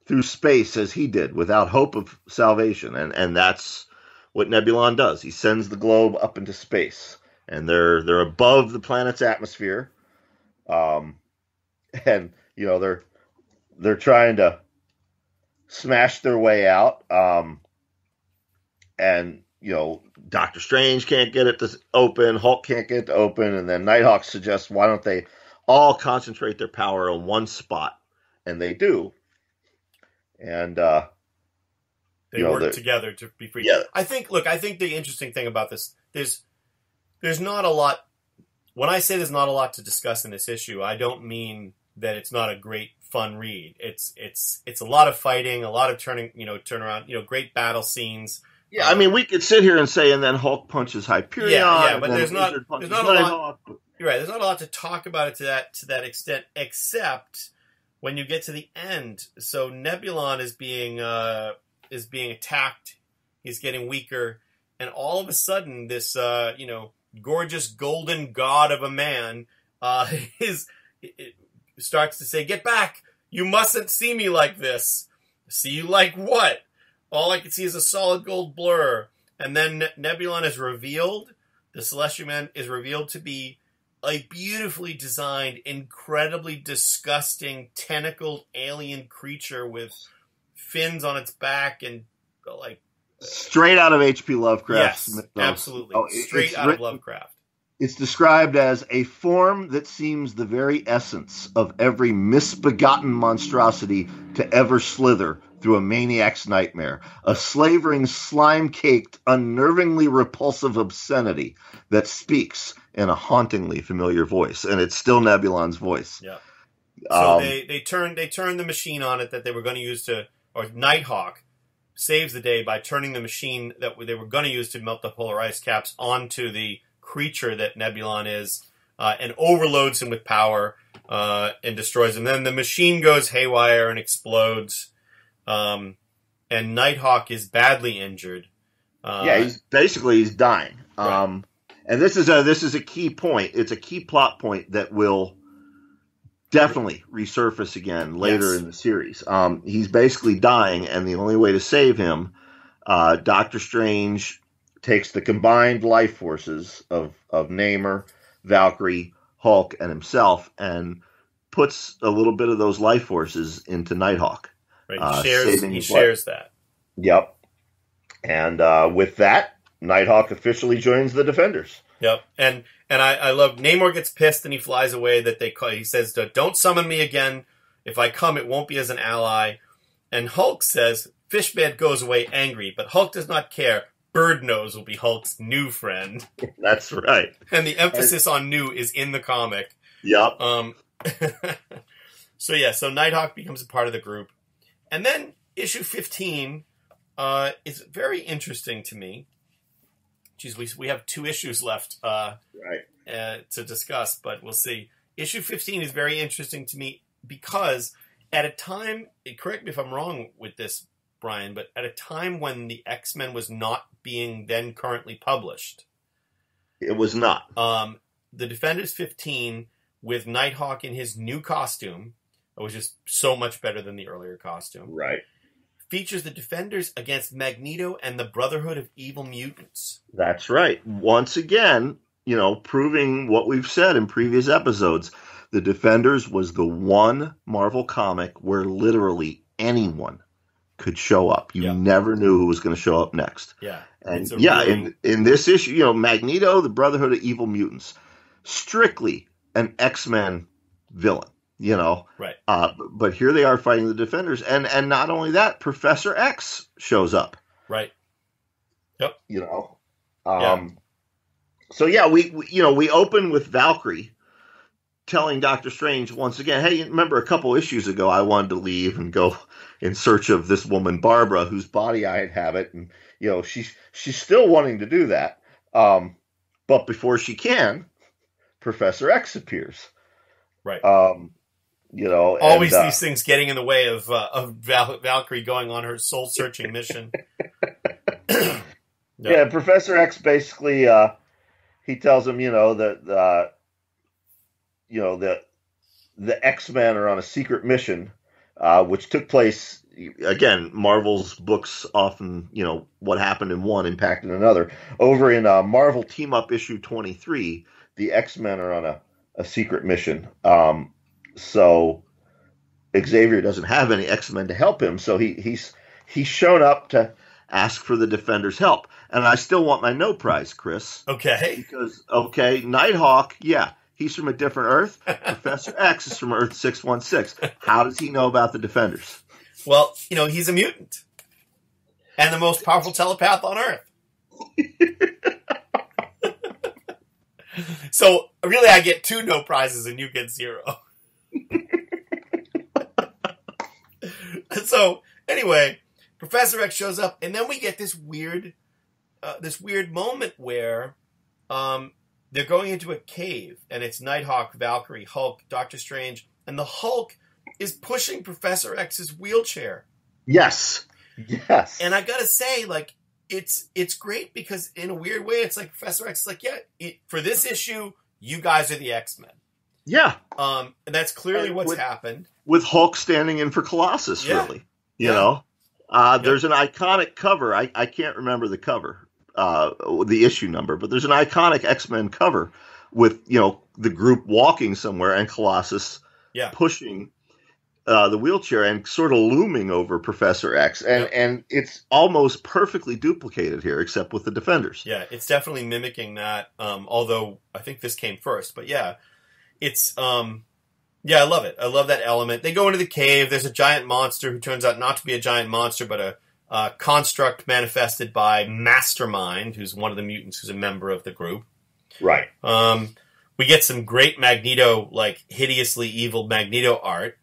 through space as he did, without hope of salvation. And that's what Nebulon does. He sends the globe up into space, and they're above the planet's atmosphere. And they're trying to smash their way out. And Doctor Strange can't get it to open, Hulk can't get it to open, and then Nighthawk suggests, why don't they all concentrate their power on one spot? And they do. And they work together to be free. Yeah. I think the interesting thing about this, there's not a lot. When I say there's not a lot to discuss in this issue, I don't mean that it's not a great fun read. It's a lot of fighting, a lot of turnaround, great battle scenes. Yeah, I mean, we could sit here and say, and then Hulk punches Hyperion. Yeah, but there's not a lot. You're right. There's not a lot to talk about it to that extent, except when you get to the end. So Nebulon is being attacked. He's getting weaker, and all of a sudden, this gorgeous golden god of a man starts to say, "Get back! You mustn't see me like this. See you like what?" All I can see is a solid gold blur. And then Nebulon is revealed. The Celestial Man is revealed to be a beautifully designed, incredibly disgusting, tentacled alien creature with fins on its back and straight out of H.P. Lovecraft. Yes, absolutely. Straight out of Lovecraft. It's described as a form that seems the very essence of every misbegotten monstrosity to ever slither through a maniac's nightmare, a slavering, slime-caked, unnervingly repulsive obscenity that speaks in a hauntingly familiar voice, and it's still Nebulon's voice. Yeah. So they turned the machine on it that they were going to use or Nighthawk saves the day by turning the machine that they were going to use to melt the polar ice caps onto the creature that Nebulon is, and overloads him with power and destroys him. Then the machine goes haywire and explodes. And Nighthawk is badly injured. He's dying. Right. And this is a key point. It's a key plot point that will definitely resurface again later Yes. in the series. He's basically dying, and the only way to save him, Doctor Strange takes the combined life forces of Namor, Valkyrie, Hulk, and himself, and puts a little bit of those life forces into Nighthawk. Right. He shares that. Yep. And with that, Nighthawk officially joins the Defenders. Yep. And I love Namor gets pissed and he flies away. He says, "Don't summon me again. If I come, it won't be as an ally." And Hulk says, "Fishman goes away angry, but Hulk does not care. Bird Nose will be Hulk's new friend." That's right. And the emphasis on new is in the comic. Yep. So Nighthawk becomes a part of the group. And then issue 15 is very interesting to me. Geez, we have 2 issues left to discuss, but we'll see. Issue 15 is very interesting to me because at a time, correct me if I'm wrong with this, Brian, but at a time when the X-Men was not being then currently published. It was not. The Defenders 15 with Nighthawk in his new costume, which is so much better than the earlier costume. Right. Features the Defenders against Magneto and the Brotherhood of Evil Mutants. That's right. Once again, proving what we've said in previous episodes, the Defenders was the one Marvel comic where literally anyone could show up. You never knew who was going to show up next. Yeah. And in this issue, Magneto, the Brotherhood of Evil Mutants, strictly an X-Men villain. Right. But here they are fighting the Defenders, and not only that, Professor X shows up. Right. Yep. So we open with Valkyrie telling Doctor Strange once again, "Hey, remember a couple issues ago I wanted to leave and go in search of this woman Barbara, whose body I inhabit, and she's still wanting to do that. But before she can, Professor X appears." Right. Always these things getting in the way of Valkyrie going on her soul-searching mission. Yeah, Professor X basically he tells him, that the X-Men are on a secret mission, which took place again. Marvel's books often, what happened in one impacted another. Over in Marvel Team Up issue 23, the X-Men are on a secret mission. So Xavier doesn't have any X-Men to help him, so he's shown up to ask for the Defenders' help. And I still want my no prize, Chris. Okay. Because, Nighthawk, he's from a different Earth. Professor X is from Earth 616. How does he know about the Defenders? Well, he's a mutant. And the most powerful telepath on Earth. So, really, I get 2 no prizes and you get 0. So, anyway, Professor X shows up, and then we get this weird moment where they're going into a cave, and it's Nighthawk, Valkyrie, Hulk, Doctor Strange, and the Hulk is pushing Professor X's wheelchair. Yes. And I gotta say, it's great because in a weird way, it's like Professor X is like, for this issue, you guys are the X-Men. Yeah. And that's clearly what's happened. With Hulk standing in for Colossus, really. There's an iconic cover. I can't remember the cover, the issue number, but there's an iconic X-Men cover with, the group walking somewhere and Colossus pushing the wheelchair and sort of looming over Professor X. And it's almost perfectly duplicated here, except with the Defenders. Yeah, it's definitely mimicking that, although I think this came first. But it's... I love it. I love that element. They go into the cave. There's a giant monster who turns out not to be a giant monster, but a construct manifested by Mastermind, who's one of the mutants who's a member of the group. Right. We get some great Magneto, hideously evil Magneto art.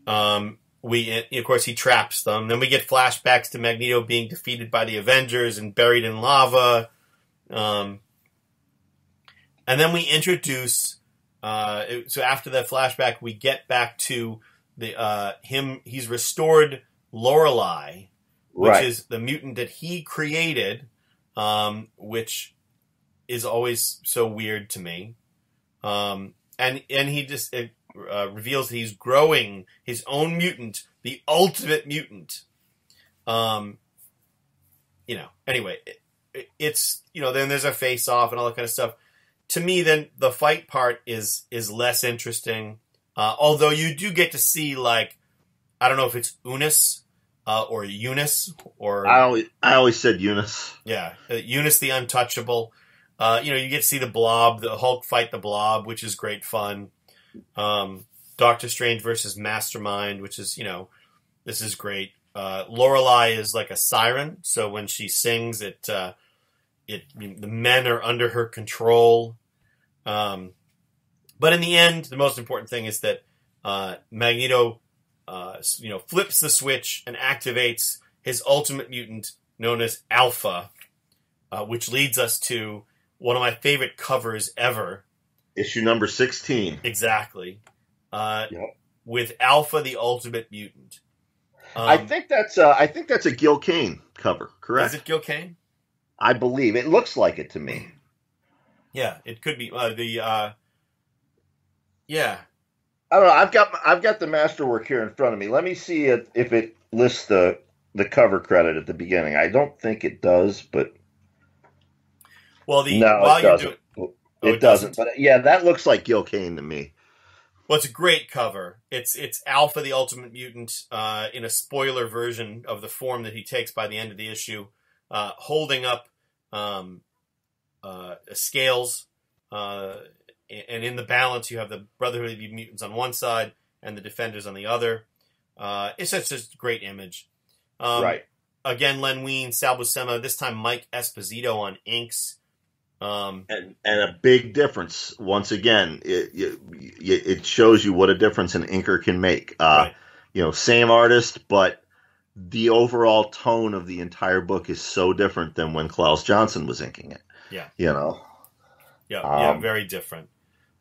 Of course, he traps them. Then we get flashbacks to Magneto being defeated by the Avengers and buried in lava. And then we introduce... so after that flashback, we get back to the him. He's restored Lorelei, which is the mutant that he created, which is always so weird to me. And he just reveals that he's growing his own mutant, the ultimate mutant. Anyway, it's, then there's a face-off and all that kind of stuff. To me, then, the fight part is less interesting. Although you do get to see, like, I don't know if it's Unis or Eunice or... I always said Eunice. Yeah, Eunice the Untouchable. You get to see the Blob, the Hulk fight the Blob, which is great fun. Doctor Strange versus Mastermind, which is, this is great. Lorelei is like a siren, so when she sings, the men are under her control. But in the end, the most important thing is that Magneto, flips the switch and activates his ultimate mutant, known as Alpha, which leads us to one of my favorite covers ever. Issue number 16. Exactly. With Alpha, the ultimate mutant. I think that's a Gil Kane cover, correct? Is it Gil Kane? I believe it looks like it to me. Yeah, it could be Yeah. I don't know. I've got the masterwork here in front of me. Let me see if it lists the cover credit at the beginning. I don't think it does, but no, it doesn't. It doesn't. But yeah, that looks like Gil Kane to me. Well, it's a great cover. It's Alpha, the Ultimate Mutant, in a spoiler version of the form that he takes by the end of the issue, holding up scales, and in the balance you have the Brotherhood of Mutants on one side and the Defenders on the other. It's just a great image. Right. Again, Len Wein, Sal Buscema, this time Mike Esposito on inks. And a big difference. Once again, it shows you what a difference an inker can make. Right. Same artist, but the overall tone of the entire book is so different than when Klaus Johnson was inking it. Yeah. Yeah, very different.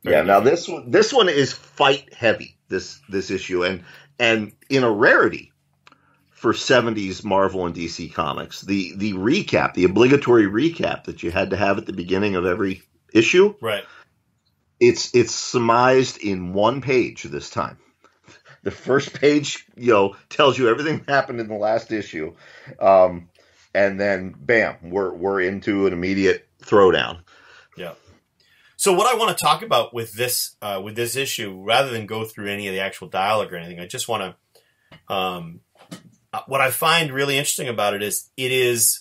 Now this one is fight heavy. This issue and in a rarity for 70s Marvel and DC comics, the recap, the obligatory recap that you had to have at the beginning of every issue. Right. It's surmised in one page this time. The first page, tells you everything that happened in the last issue. And then bam, we're into an immediate throwdown. Yeah. So what I want to talk about with this issue, rather than go through any of the actual dialogue or anything, I just want to what I find really interesting about it is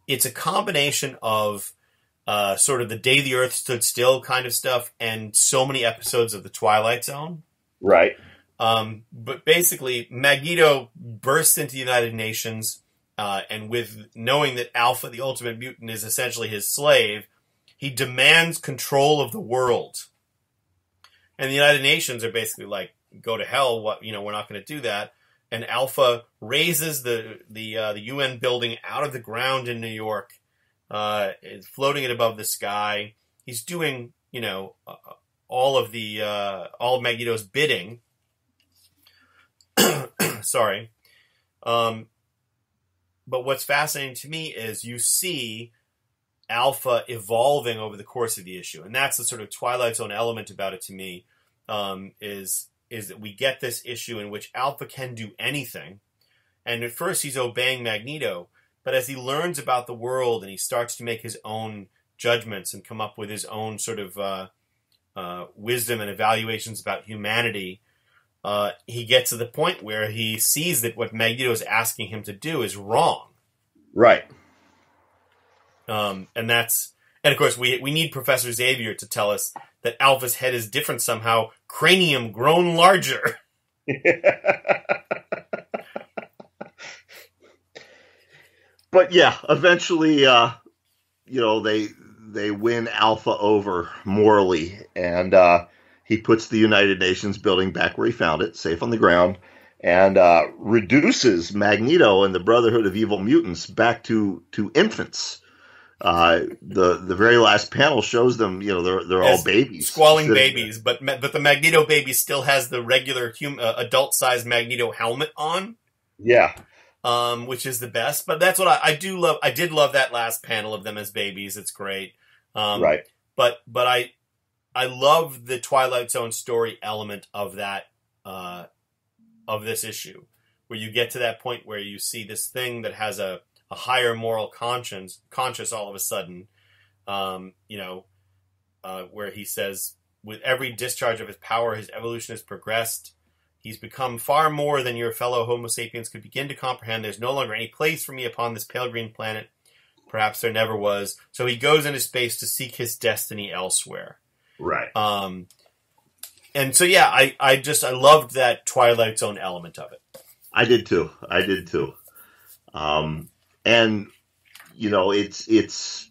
it's a combination of sort of the Day the Earth Stood Still kind of stuff and so many episodes of the Twilight Zone. Right. But basically, Magneto bursts into the United Nations, and with knowing that Alpha, the Ultimate Mutant, is essentially his slave, he demands control of the world. And the United Nations are basically like, go to hell, we're not going to do that. And Alpha raises the UN building out of the ground in New York, floating it above the sky. He's doing, all of Magneto's bidding. Sorry. But what's fascinating to me is you see Alpha evolving over the course of the issue. And that's the sort of Twilight Zone element about it to me, is that we get this issue in which Alpha can do anything. And at first he's obeying Magneto, but as he learns about the world and he starts to make his own judgments and come up with his own sort of wisdom and evaluations about humanity, he gets to the point where he sees that what Magneto is asking him to do is wrong. Right. And of course we need Professor Xavier to tell us that Alpha's head is different somehow, cranium grown larger. But yeah, eventually, they win Alpha over morally, and he puts the United Nations building back where he found it, safe on the ground, and reduces Magneto and the Brotherhood of Evil Mutants back to infants. The very last panel shows them, they're all babies, squalling babies, but the Magneto baby still has the regular adult-sized Magneto helmet on. Yeah. Which is the best, but that's what I do love. I did love that last panel of them as babies. It's great. Right. But I love the Twilight Zone story element of that, of this issue, where you get to that point where you see this thing that has a higher moral conscious all of a sudden, where he says, with every discharge of his power, his evolution has progressed. He's become far more than your fellow Homo sapiens could begin to comprehend. There's no longer any place for me upon this pale green planet. Perhaps there never was. So he goes into space to seek his destiny elsewhere. Right. And so, yeah, I loved that Twilight Zone element of it. I did too. And it's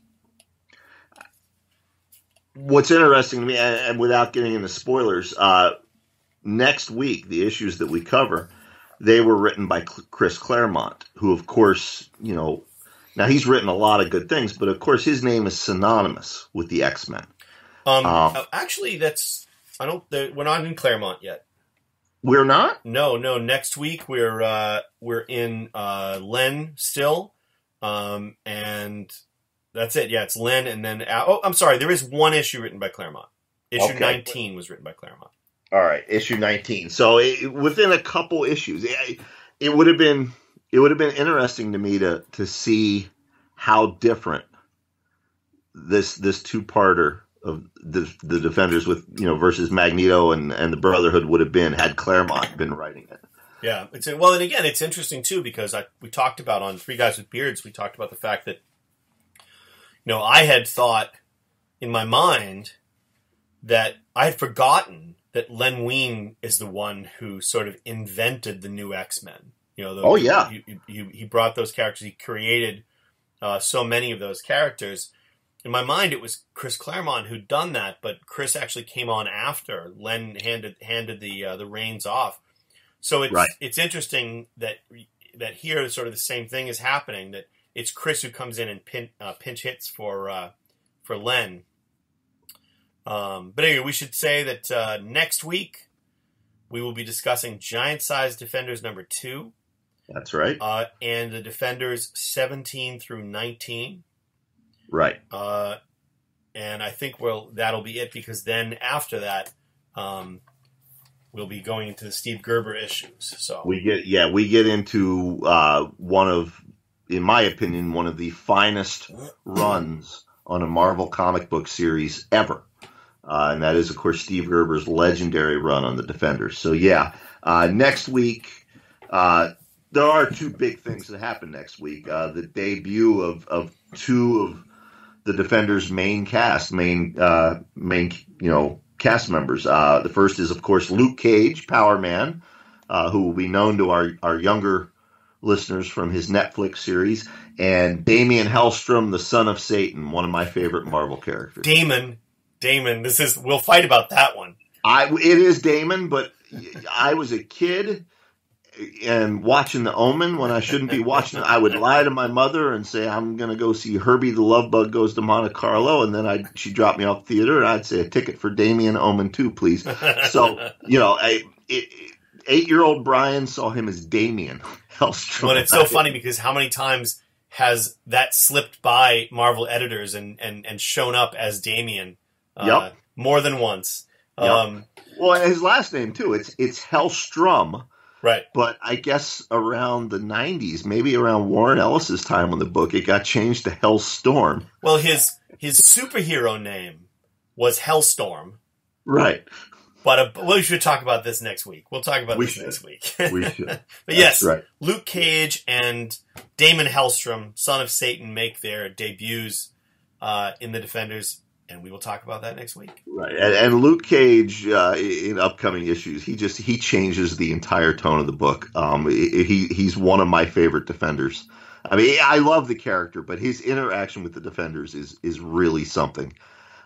what's interesting to me, and without getting into spoilers, next week, the issues that we cover, they were written by Chris Claremont, who, of course, now he's written a lot of good things, but of course his name is synonymous with the X-Men. Actually, we're not in Claremont yet. We're not? No. Next week we're in Len still, and that's it. Yeah, it's Len, and then I'm sorry, there is one issue written by Claremont. Issue 19 was written by Claremont. All right, issue 19. So within a couple issues, it would have been interesting to me to see how different this two-parter of the Defenders with versus Magneto and the Brotherhood would have been had Claremont been writing it. Yeah, and again, it's interesting too because we talked about on Three Guys with Beards. We talked about the fact that I had thought in my mind that I had forgotten that Len Wein is the one who sort of invented the new X-Men. He brought those characters. He created so many of those characters. In my mind, it was Chris Claremont who'd done that, but Chris actually came on after. Len handed the reins off. So it's interesting that here sort of the same thing is happening. That it's Chris who comes in and pinch hits for Len. But anyway, we should say that next week we will be discussing Giant Size Defenders number 2. That's right. And the Defenders 17 through 19. Right. And I think that'll be it because then after that, we'll be going into the Steve Gerber issues. So we get into one of, in my opinion, one of the finest runs on a Marvel comic book series ever. And that is, of course, Steve Gerber's legendary run on the Defenders. So, next week, there are two big things that happen next week. The debut of two of the Defenders' main cast members. The first is, of course, Luke Cage, Power Man, who will be known to our younger listeners from his Netflix series, and Damian Hellstrom, the son of Satan, one of my favorite Marvel characters. Damon, we'll fight about that one. It is Damon, but I was a kid and watching The Omen when I shouldn't be watching it. I would lie to my mother and say, I'm going to go see Herbie the Love Bug Goes to Monte Carlo, and then she'd drop me off theater, and I'd say, a ticket for Damien Omen 2, please. So, 8-year-old Brian saw him as Damien Hellstrom. Well, it's so funny because how many times has that slipped by Marvel editors and shown up as Damien? More than once. Yep. Well, and his last name, too. It's Hellstrom. Right. But I guess around the 90s, maybe around Warren Ellis's time on the book, it got changed to Hellstorm. Well, his superhero name was Hellstorm. Right. But we should talk about this next week. We'll talk about this next week. We should. But yes, right. Luke Cage and Damon Hellstrom, son of Satan, make their debuts in the Defenders. And we will talk about that next week. Right, and Luke Cage in upcoming issues, he changes the entire tone of the book. He's one of my favorite Defenders. I mean, I love the character, but his interaction with the Defenders is really something,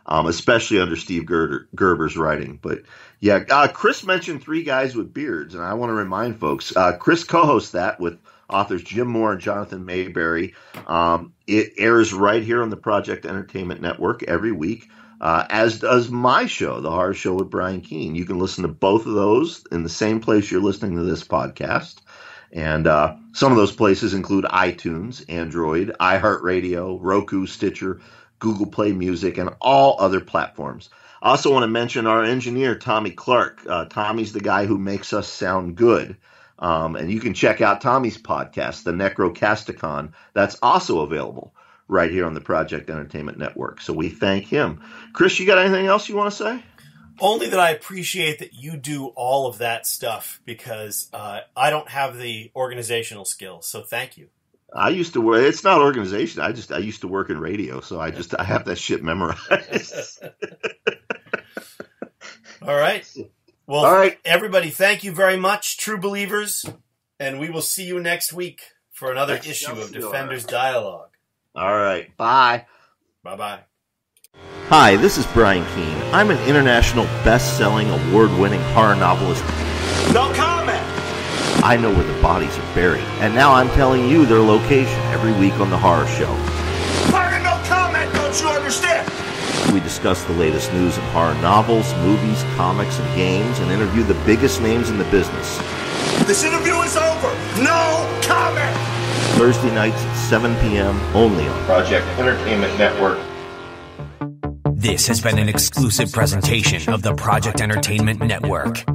especially under Steve Gerber's writing. But Chris mentioned Three Guys with Beards, and I want to remind folks, Chris co-hosts that with authors Jim Moore and Jonathan Mayberry. It airs right here on the Project Entertainment Network every week, as does my show, The Horror Show with Brian Keene. You can listen to both of those in the same place you're listening to this podcast. And some of those places include iTunes, Android, iHeartRadio, Roku, Stitcher, Google Play Music, and all other platforms. I also want to mention our engineer, Tommy Clark. Tommy's the guy who makes us sound good. And you can check out Tommy's podcast, The Necrocasticon. That's also available right here on the Project Entertainment Network. So we thank him. Chris, you got anything else you want to say? Only that I appreciate that you do all of that stuff, because I don't have the organizational skills. So thank you. I used to work. It's not organization. I used to work in radio, so I have that shit memorized. All right. Well, all right, everybody, thank you very much, true believers, and we will see you next week for another issue of Defenders Dialogue. All right. Bye. Bye-bye. Hi, this is Brian Keene. I'm an international best-selling, award-winning horror novelist. No comment! I know where the bodies are buried, and now I'm telling you their location every week on The Horror Show. Pardon, no comment, don't you understand? We discuss the latest news in horror novels, movies, comics, and games, and interview the biggest names in the business. This interview is over. No comment! Thursday nights at 7 p.m. only on Project Entertainment Network. This has been an exclusive presentation of the Project Entertainment Network.